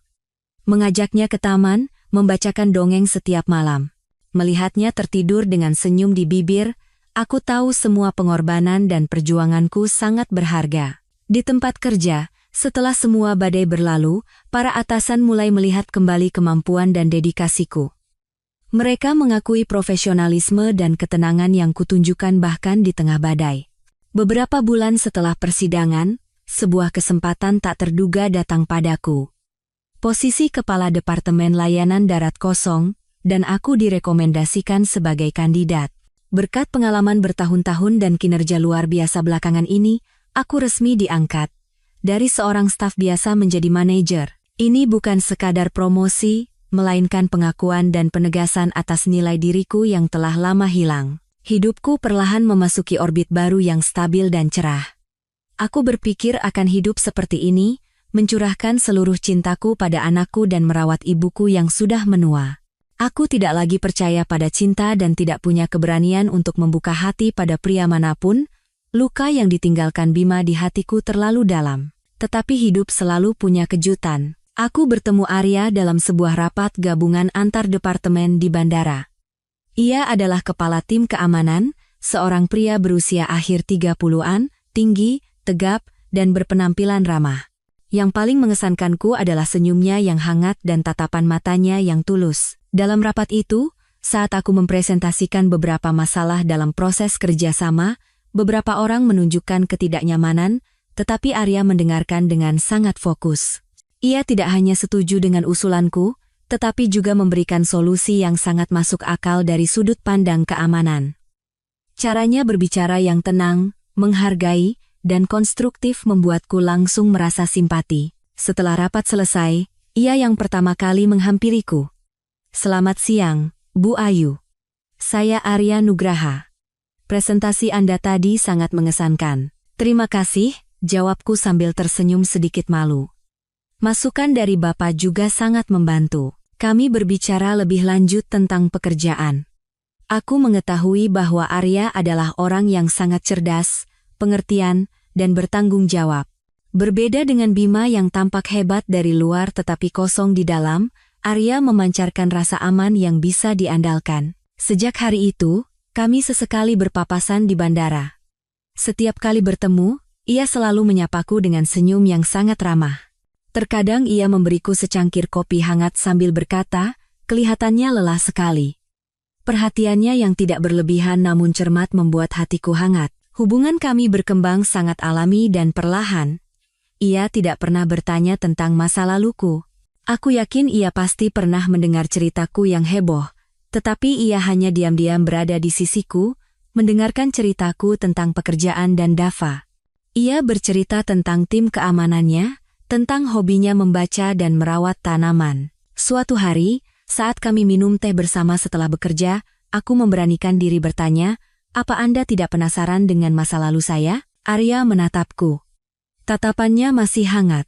Mengajaknya ke taman, membacakan dongeng setiap malam. Melihatnya tertidur dengan senyum di bibir, aku tahu semua pengorbanan dan perjuanganku sangat berharga. Di tempat kerja, setelah semua badai berlalu, para atasan mulai melihat kembali kemampuan dan dedikasiku. Mereka mengakui profesionalisme dan ketenangan yang kutunjukkan bahkan di tengah badai. Beberapa bulan setelah persidangan, sebuah kesempatan tak terduga datang padaku. Posisi Kepala Departemen Layanan Darat kosong, dan aku direkomendasikan sebagai kandidat. Berkat pengalaman bertahun-tahun dan kinerja luar biasa belakangan ini, aku resmi diangkat. Dari seorang staf biasa menjadi manajer. Ini bukan sekadar promosi, melainkan pengakuan dan penegasan atas nilai diriku yang telah lama hilang. Hidupku perlahan memasuki orbit baru yang stabil dan cerah. Aku berpikir akan hidup seperti ini, mencurahkan seluruh cintaku pada anakku dan merawat ibuku yang sudah menua. Aku tidak lagi percaya pada cinta dan tidak punya keberanian untuk membuka hati pada pria manapun. Luka yang ditinggalkan Bima di hatiku terlalu dalam. Tetapi hidup selalu punya kejutan. Aku bertemu Arya dalam sebuah rapat gabungan antar departemen di bandara. Ia adalah kepala tim keamanan, seorang pria berusia akhir 30-an, tinggi, tegap, dan berpenampilan ramah. Yang paling mengesankanku adalah senyumnya yang hangat dan tatapan matanya yang tulus. Dalam rapat itu, saat aku mempresentasikan beberapa masalah dalam proses kerjasama, beberapa orang menunjukkan ketidaknyamanan, tetapi Arya mendengarkan dengan sangat fokus. Ia tidak hanya setuju dengan usulanku, tetapi juga memberikan solusi yang sangat masuk akal dari sudut pandang keamanan. Caranya berbicara yang tenang, menghargai, dan konstruktif membuatku langsung merasa simpati. Setelah rapat selesai, ia yang pertama kali menghampiriku. "Selamat siang, Bu Ayu. Saya Arya Nugraha. Presentasi Anda tadi sangat mengesankan." "Terima kasih," jawabku sambil tersenyum sedikit malu. "Masukan dari Bapak juga sangat membantu. Kami berbicara lebih lanjut tentang pekerjaan." Aku mengetahui bahwa Arya adalah orang yang sangat cerdas, pengertian, dan bertanggung jawab. Berbeda dengan Bima yang tampak hebat dari luar tetapi kosong di dalam, Arya memancarkan rasa aman yang bisa diandalkan. Sejak hari itu, kami sesekali berpapasan di bandara. Setiap kali bertemu, ia selalu menyapaku dengan senyum yang sangat ramah. Terkadang ia memberiku secangkir kopi hangat sambil berkata, kelihatannya lelah sekali. Perhatiannya yang tidak berlebihan namun cermat membuat hatiku hangat. Hubungan kami berkembang sangat alami dan perlahan. Ia tidak pernah bertanya tentang masa laluku. Aku yakin ia pasti pernah mendengar ceritaku yang heboh, tetapi ia hanya diam-diam berada di sisiku, mendengarkan ceritaku tentang pekerjaan dan Dava. Ia bercerita tentang tim keamanannya, tentang hobinya membaca dan merawat tanaman. Suatu hari, saat kami minum teh bersama setelah bekerja, aku memberanikan diri bertanya, "Apa Anda tidak penasaran dengan masa lalu saya?" Arya menatapku. Tatapannya masih hangat.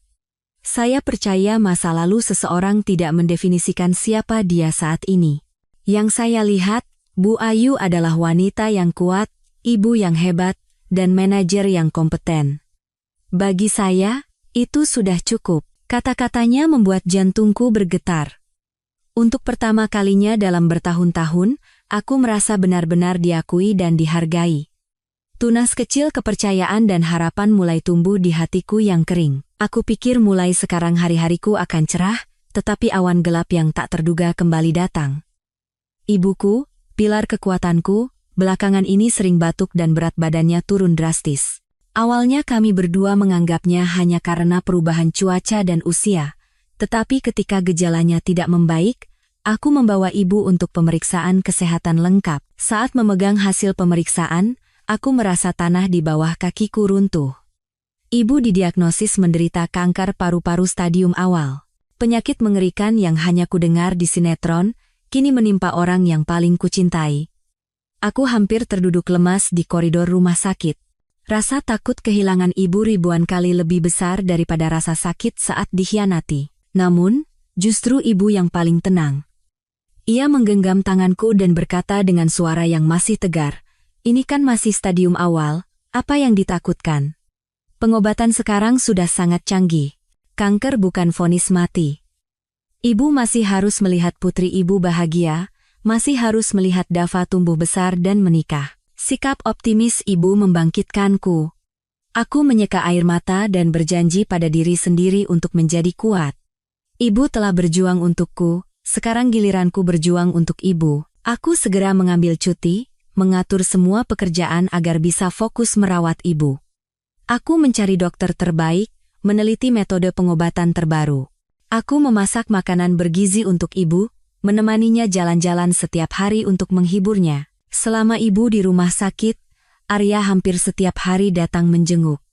"Saya percaya masa lalu seseorang tidak mendefinisikan siapa dia saat ini. Yang saya lihat, Bu Ayu adalah wanita yang kuat, ibu yang hebat, dan manajer yang kompeten. Bagi saya, itu sudah cukup." Kata-katanya membuat jantungku bergetar. Untuk pertama kalinya dalam bertahun-tahun, aku merasa benar-benar diakui dan dihargai. Tunas kecil kepercayaan dan harapan mulai tumbuh di hatiku yang kering. Aku pikir mulai sekarang hari-hariku akan cerah, tetapi awan gelap yang tak terduga kembali datang. Ibuku, pilar kekuatanku, belakangan ini sering batuk dan berat badannya turun drastis. Awalnya kami berdua menganggapnya hanya karena perubahan cuaca dan usia, tetapi ketika gejalanya tidak membaik, aku membawa ibu untuk pemeriksaan kesehatan lengkap. Saat memegang hasil pemeriksaan, aku merasa tanah di bawah kakiku runtuh. Ibu didiagnosis menderita kanker paru-paru stadium awal. Penyakit mengerikan yang hanya kudengar di sinetron, kini menimpa orang yang paling kucintai. Aku hampir terduduk lemas di koridor rumah sakit. Rasa takut kehilangan ibu ribuan kali lebih besar daripada rasa sakit saat dikhianati. Namun, justru ibu yang paling tenang. Ia menggenggam tanganku dan berkata dengan suara yang masih tegar, "Ini kan masih stadium awal, apa yang ditakutkan? Pengobatan sekarang sudah sangat canggih. Kanker bukan vonis mati. Ibu masih harus melihat putri ibu bahagia, masih harus melihat Dava tumbuh besar dan menikah." Sikap optimis ibu membangkitkanku. Aku menyeka air mata dan berjanji pada diri sendiri untuk menjadi kuat. Ibu telah berjuang untukku, sekarang giliranku berjuang untuk ibu. Aku segera mengambil cuti, mengatur semua pekerjaan agar bisa fokus merawat ibu. Aku mencari dokter terbaik, meneliti metode pengobatan terbaru. Aku memasak makanan bergizi untuk ibu, menemaninya jalan-jalan setiap hari untuk menghiburnya. Selama ibu di rumah sakit, Arya hampir setiap hari datang menjenguk.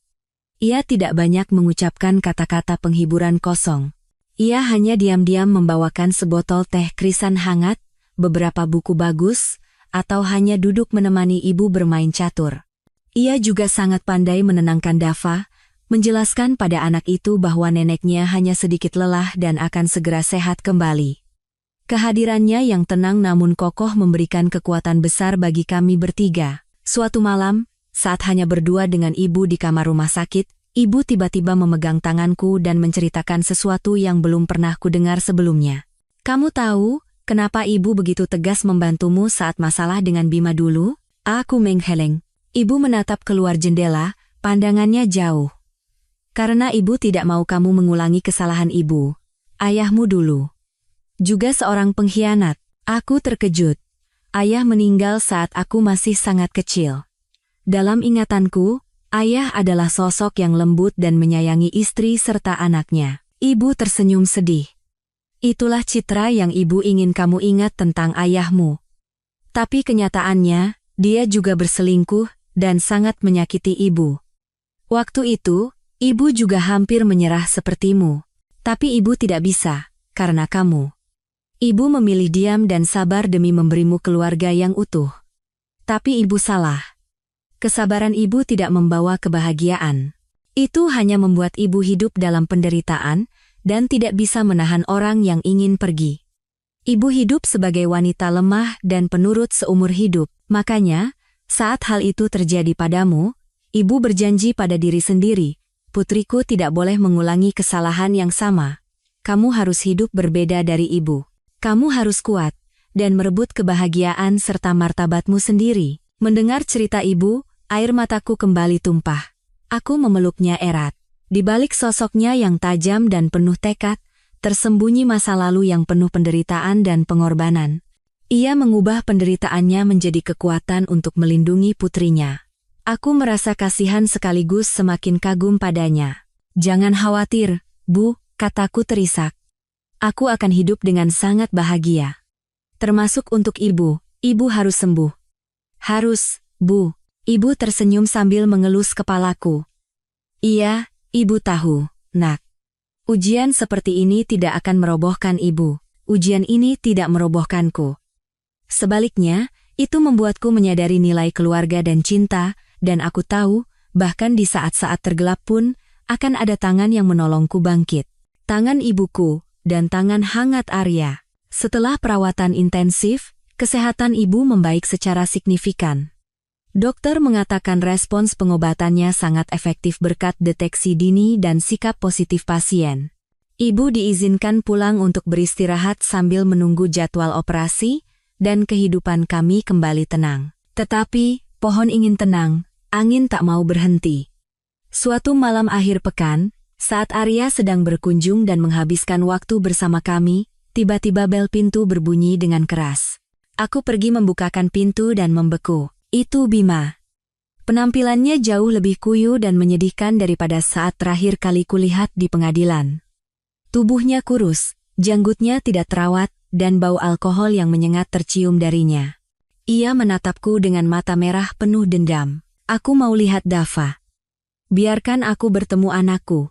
Ia tidak banyak mengucapkan kata-kata penghiburan kosong. Ia hanya diam-diam membawakan sebotol teh krisan hangat, beberapa buku bagus, atau hanya duduk menemani ibu bermain catur. Ia juga sangat pandai menenangkan Dava, menjelaskan pada anak itu bahwa neneknya hanya sedikit lelah dan akan segera sehat kembali. Kehadirannya yang tenang namun kokoh memberikan kekuatan besar bagi kami bertiga. Suatu malam, saat hanya berdua dengan ibu di kamar rumah sakit, Ibu tiba-tiba memegang tanganku dan menceritakan sesuatu yang belum pernah kudengar sebelumnya. Kamu tahu, kenapa ibu begitu tegas membantumu saat masalah dengan Bima dulu? Aku menggeleng. Ibu menatap keluar jendela, pandangannya jauh. Karena ibu tidak mau kamu mengulangi kesalahan ibu. Ayahmu dulu juga seorang pengkhianat. Aku terkejut. Ayah meninggal saat aku masih sangat kecil. Dalam ingatanku, ayah adalah sosok yang lembut dan menyayangi istri serta anaknya. Ibu tersenyum sedih. Itulah citra yang ibu ingin kamu ingat tentang ayahmu. Tapi kenyataannya, dia juga berselingkuh dan sangat menyakiti ibu. Waktu itu, ibu juga hampir menyerah sepertimu. Tapi ibu tidak bisa, karena kamu. Ibu memilih diam dan sabar demi memberimu keluarga yang utuh. Tapi ibu salah. Kesabaran ibu tidak membawa kebahagiaan. Itu hanya membuat ibu hidup dalam penderitaan dan tidak bisa menahan orang yang ingin pergi. Ibu hidup sebagai wanita lemah dan penurut seumur hidup. Makanya, saat hal itu terjadi padamu, ibu berjanji pada diri sendiri, putriku tidak boleh mengulangi kesalahan yang sama. Kamu harus hidup berbeda dari ibu. Kamu harus kuat dan merebut kebahagiaan serta martabatmu sendiri. Mendengar cerita ibu, air mataku kembali tumpah. Aku memeluknya erat. Di balik sosoknya yang tajam dan penuh tekad, tersembunyi masa lalu yang penuh penderitaan dan pengorbanan. Ia mengubah penderitaannya menjadi kekuatan untuk melindungi putrinya. Aku merasa kasihan sekaligus semakin kagum padanya. Jangan khawatir, Bu, kataku terisak. Aku akan hidup dengan sangat bahagia. Termasuk untuk ibu harus sembuh. Harus, Bu. Ibu tersenyum sambil mengelus kepalaku. Iya, ibu tahu, nak. Ujian seperti ini tidak akan merobohkan ibu. Ujian ini tidak merobohkanku. Sebaliknya, itu membuatku menyadari nilai keluarga dan cinta, dan aku tahu, bahkan di saat-saat tergelap pun, akan ada tangan yang menolongku bangkit. Tangan ibuku, dan tangan hangat Arya. Setelah perawatan intensif, kesehatan ibu membaik secara signifikan. Dokter mengatakan respons pengobatannya sangat efektif berkat deteksi dini dan sikap positif pasien. Ibu diizinkan pulang untuk beristirahat sambil menunggu jadwal operasi, dan kehidupan kami kembali tenang. Tetapi, pohon ingin tenang, angin tak mau berhenti. Suatu malam akhir pekan, saat Arya sedang berkunjung dan menghabiskan waktu bersama kami, tiba-tiba bel pintu berbunyi dengan keras. Aku pergi membukakan pintu dan membeku. Itu Bima. Penampilannya jauh lebih kuyu dan menyedihkan daripada saat terakhir kali kulihat di pengadilan. Tubuhnya kurus, janggutnya tidak terawat, dan bau alkohol yang menyengat tercium darinya. Ia menatapku dengan mata merah penuh dendam. Aku mau lihat Dava. Biarkan aku bertemu anakku.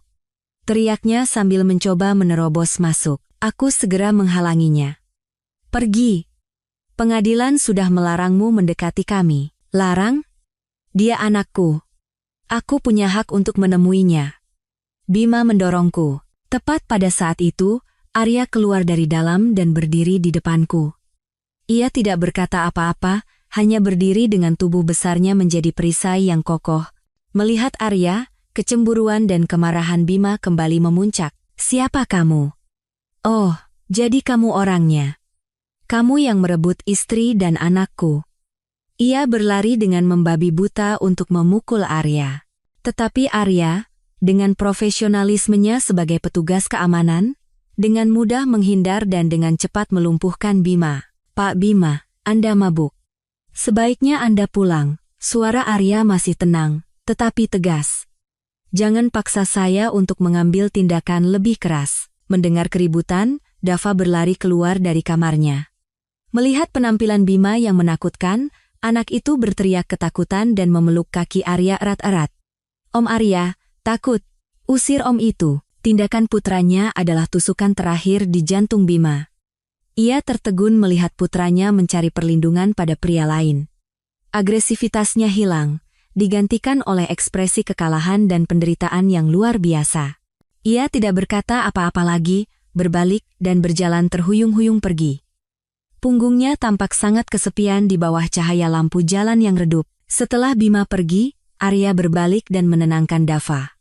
Teriaknya sambil mencoba menerobos masuk. Aku segera menghalanginya. Pergi. Pengadilan sudah melarangmu mendekati kami. Larang? Dia anakku. Aku punya hak untuk menemuinya. Bima mendorongku. Tepat pada saat itu, Arya keluar dari dalam dan berdiri di depanku. Ia tidak berkata apa-apa, hanya berdiri dengan tubuh besarnya menjadi perisai yang kokoh. Melihat Arya, kecemburuan dan kemarahan Bima kembali memuncak. Siapa kamu? Oh, jadi kamu orangnya. Kamu yang merebut istri dan anakku. Ia berlari dengan membabi buta untuk memukul Arya. Tetapi Arya, dengan profesionalismenya sebagai petugas keamanan, dengan mudah menghindar dan dengan cepat melumpuhkan Bima. Pak Bima, Anda mabuk. Sebaiknya Anda pulang. Suara Arya masih tenang, tetapi tegas. Jangan paksa saya untuk mengambil tindakan lebih keras. Mendengar keributan, Dava berlari keluar dari kamarnya. Melihat penampilan Bima yang menakutkan, anak itu berteriak ketakutan dan memeluk kaki Arya erat-erat. Om Arya, takut. Usir om itu. Tindakan putranya adalah tusukan terakhir di jantung Bima. Ia tertegun melihat putranya mencari perlindungan pada pria lain. Agresivitasnya hilang, digantikan oleh ekspresi kekalahan dan penderitaan yang luar biasa. Ia tidak berkata apa-apa lagi, berbalik dan berjalan terhuyung-huyung pergi. Punggungnya tampak sangat kesepian di bawah cahaya lampu jalan yang redup. Setelah Bima pergi, Arya berbalik dan menenangkan Dava.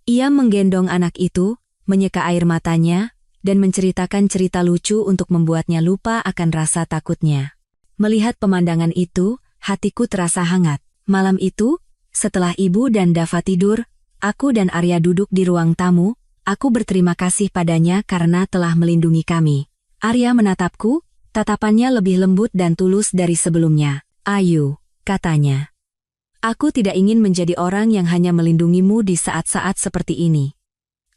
Ia menggendong anak itu, menyeka air matanya, dan menceritakan cerita lucu untuk membuatnya lupa akan rasa takutnya. Melihat pemandangan itu, hatiku terasa hangat. Malam itu, setelah ibu dan Dava tidur, aku dan Arya duduk di ruang tamu. Aku berterima kasih padanya karena telah melindungi kami. Arya menatapku, tatapannya lebih lembut dan tulus dari sebelumnya. Ayu, katanya. Aku tidak ingin menjadi orang yang hanya melindungimu di saat-saat seperti ini.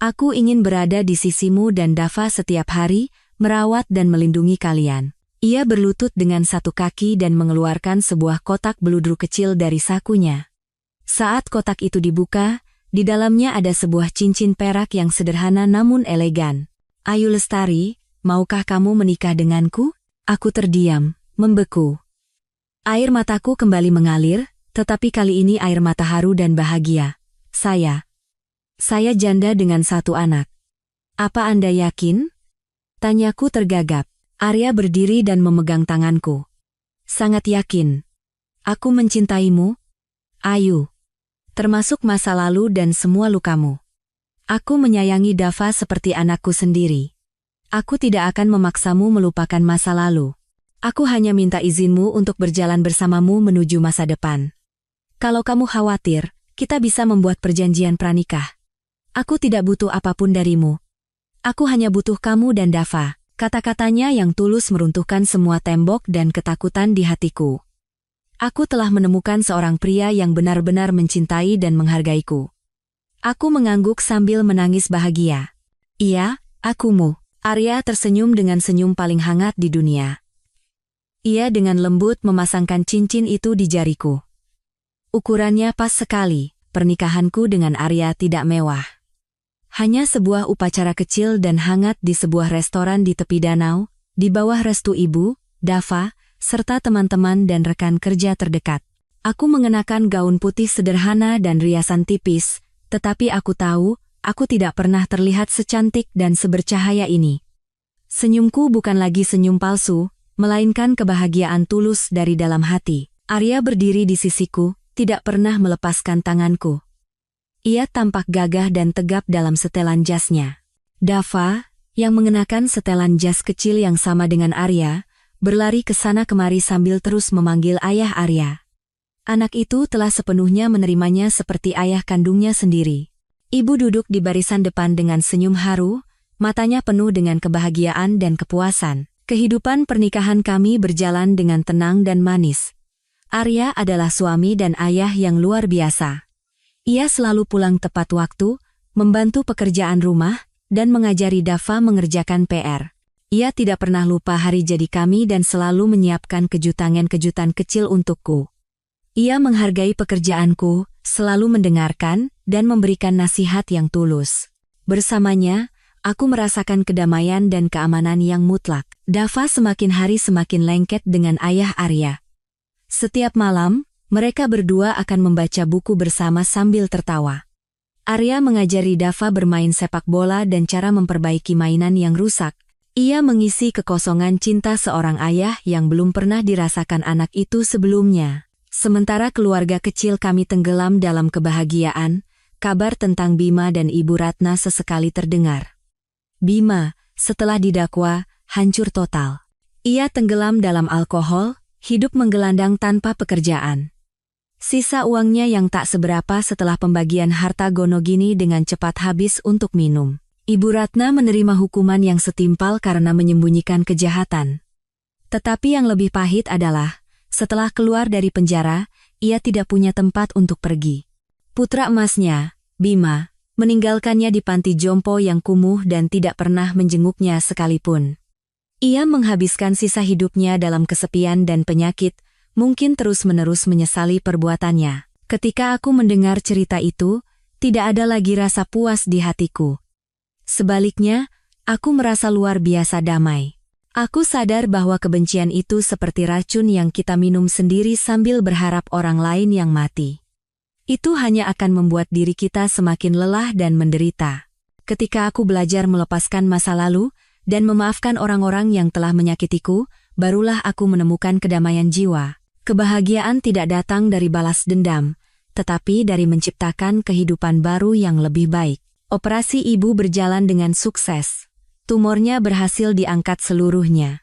Aku ingin berada di sisimu dan Dava setiap hari, merawat dan melindungi kalian. Ia berlutut dengan satu kaki dan mengeluarkan sebuah kotak beludru kecil dari sakunya. Saat kotak itu dibuka, di dalamnya ada sebuah cincin perak yang sederhana namun elegan. Ayu Lestari, maukah kamu menikah denganku? Aku terdiam, membeku. Air mataku kembali mengalir, tetapi kali ini air mata haru dan bahagia. Saya janda dengan satu anak. Apa Anda yakin? Tanyaku tergagap. Arya berdiri dan memegang tanganku. Sangat yakin. Aku mencintaimu, Ayu. Termasuk masa lalu dan semua lukamu. Aku menyayangi Dava seperti anakku sendiri. Aku tidak akan memaksamu melupakan masa lalu. Aku hanya minta izinmu untuk berjalan bersamamu menuju masa depan. Kalau kamu khawatir, kita bisa membuat perjanjian pranikah. Aku tidak butuh apapun darimu. Aku hanya butuh kamu dan Dava. Kata-katanya yang tulus meruntuhkan semua tembok dan ketakutan di hatiku. Aku telah menemukan seorang pria yang benar-benar mencintai dan menghargaiku. Aku mengangguk sambil menangis bahagia. Iya, akumu. Arya tersenyum dengan senyum paling hangat di dunia. Ia dengan lembut memasangkan cincin itu di jariku. Ukurannya pas sekali, pernikahanku dengan Arya tidak mewah. Hanya sebuah upacara kecil dan hangat di sebuah restoran di tepi danau, di bawah restu ibu, Dava, serta teman-teman dan rekan kerja terdekat. Aku mengenakan gaun putih sederhana dan riasan tipis, tetapi aku tahu, aku tidak pernah terlihat secantik dan sebercahaya ini. Senyumku bukan lagi senyum palsu, melainkan kebahagiaan tulus dari dalam hati. Arya berdiri di sisiku, tidak pernah melepaskan tanganku. Ia tampak gagah dan tegap dalam setelan jasnya. Dava, yang mengenakan setelan jas kecil yang sama dengan Arya, berlari ke sana kemari sambil terus memanggil ayah Arya. Anak itu telah sepenuhnya menerimanya seperti ayah kandungnya sendiri. Ibu duduk di barisan depan dengan senyum haru, matanya penuh dengan kebahagiaan dan kepuasan. Kehidupan pernikahan kami berjalan dengan tenang dan manis. Arya adalah suami dan ayah yang luar biasa. Ia selalu pulang tepat waktu, membantu pekerjaan rumah, dan mengajari Dava mengerjakan PR. Ia tidak pernah lupa hari jadi kami dan selalu menyiapkan kejutan-kejutan kecil untukku. Ia menghargai pekerjaanku, selalu mendengarkan, dan memberikan nasihat yang tulus. Bersamanya, aku merasakan kedamaian dan keamanan yang mutlak. Dava semakin hari semakin lengket dengan ayah Arya. Setiap malam, mereka berdua akan membaca buku bersama sambil tertawa. Arya mengajari Dava bermain sepak bola dan cara memperbaiki mainan yang rusak. Ia mengisi kekosongan cinta seorang ayah yang belum pernah dirasakan anak itu sebelumnya. Sementara keluarga kecil kami tenggelam dalam kebahagiaan, kabar tentang Bima dan Ibu Ratna sesekali terdengar. Bima, setelah didakwa, hancur total. Ia tenggelam dalam alkohol, hidup menggelandang tanpa pekerjaan. Sisa uangnya yang tak seberapa setelah pembagian harta Gonogini dengan cepat habis untuk minum. Ibu Ratna menerima hukuman yang setimpal karena menyembunyikan kejahatan. Tetapi yang lebih pahit adalah, setelah keluar dari penjara, ia tidak punya tempat untuk pergi. Putra emasnya, Bima, meninggalkannya di panti jompo yang kumuh dan tidak pernah menjenguknya sekalipun. Ia menghabiskan sisa hidupnya dalam kesepian dan penyakit, mungkin terus-menerus menyesali perbuatannya. Ketika aku mendengar cerita itu, tidak ada lagi rasa puas di hatiku. Sebaliknya, aku merasa luar biasa damai. Aku sadar bahwa kebencian itu seperti racun yang kita minum sendiri sambil berharap orang lain yang mati. Itu hanya akan membuat diri kita semakin lelah dan menderita. Ketika aku belajar melepaskan masa lalu, dan memaafkan orang-orang yang telah menyakitiku, barulah aku menemukan kedamaian jiwa. Kebahagiaan tidak datang dari balas dendam, tetapi dari menciptakan kehidupan baru yang lebih baik. Operasi ibu berjalan dengan sukses. Tumornya berhasil diangkat seluruhnya.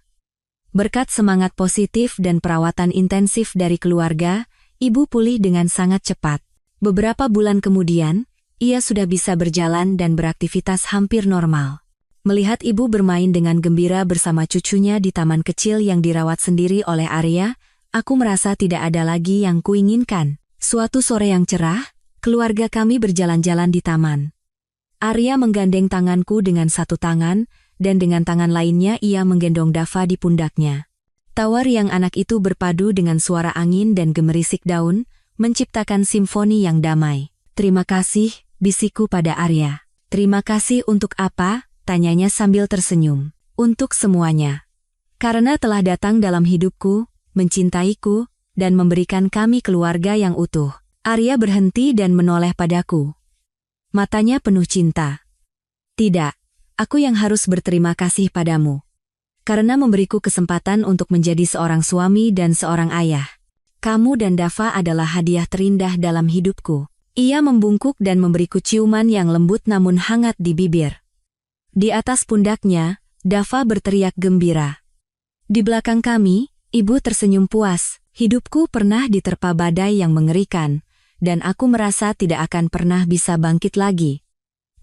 Berkat semangat positif dan perawatan intensif dari keluarga, ibu pulih dengan sangat cepat. Beberapa bulan kemudian, ia sudah bisa berjalan dan beraktivitas hampir normal. Melihat ibu bermain dengan gembira bersama cucunya di taman kecil yang dirawat sendiri oleh Arya, aku merasa tidak ada lagi yang kuinginkan. Suatu sore yang cerah, keluarga kami berjalan-jalan di taman. Arya menggandeng tanganku dengan satu tangan, dan dengan tangan lainnya ia menggendong Dava di pundaknya. Tawa riang anak itu berpadu dengan suara angin dan gemerisik daun, menciptakan simfoni yang damai. "Terima kasih," bisikku pada Arya. "Terima kasih untuk apa?" tanyanya sambil tersenyum. "Untuk semuanya. Karena telah datang dalam hidupku, mencintaiku, dan memberikan kami keluarga yang utuh." Arya berhenti dan menoleh padaku. Matanya penuh cinta. "Tidak, aku yang harus berterima kasih padamu. Karena memberiku kesempatan untuk menjadi seorang suami dan seorang ayah. Kamu dan Dava adalah hadiah terindah dalam hidupku." Ia membungkuk dan memberiku ciuman yang lembut namun hangat di bibir. Di atas pundaknya, Dava berteriak gembira. Di belakang kami, ibu tersenyum puas. Hidupku pernah diterpa badai yang mengerikan, dan aku merasa tidak akan pernah bisa bangkit lagi.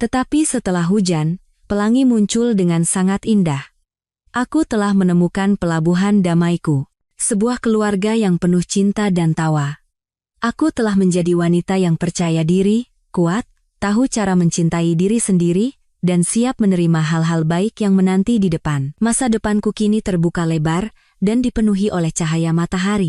Tetapi setelah hujan, pelangi muncul dengan sangat indah. Aku telah menemukan pelabuhan damaiku, sebuah keluarga yang penuh cinta dan tawa. Aku telah menjadi wanita yang percaya diri, kuat, tahu cara mencintai diri sendiri, dan siap menerima hal-hal baik yang menanti di depan. Masa depanku kini terbuka lebar dan dipenuhi oleh cahaya matahari.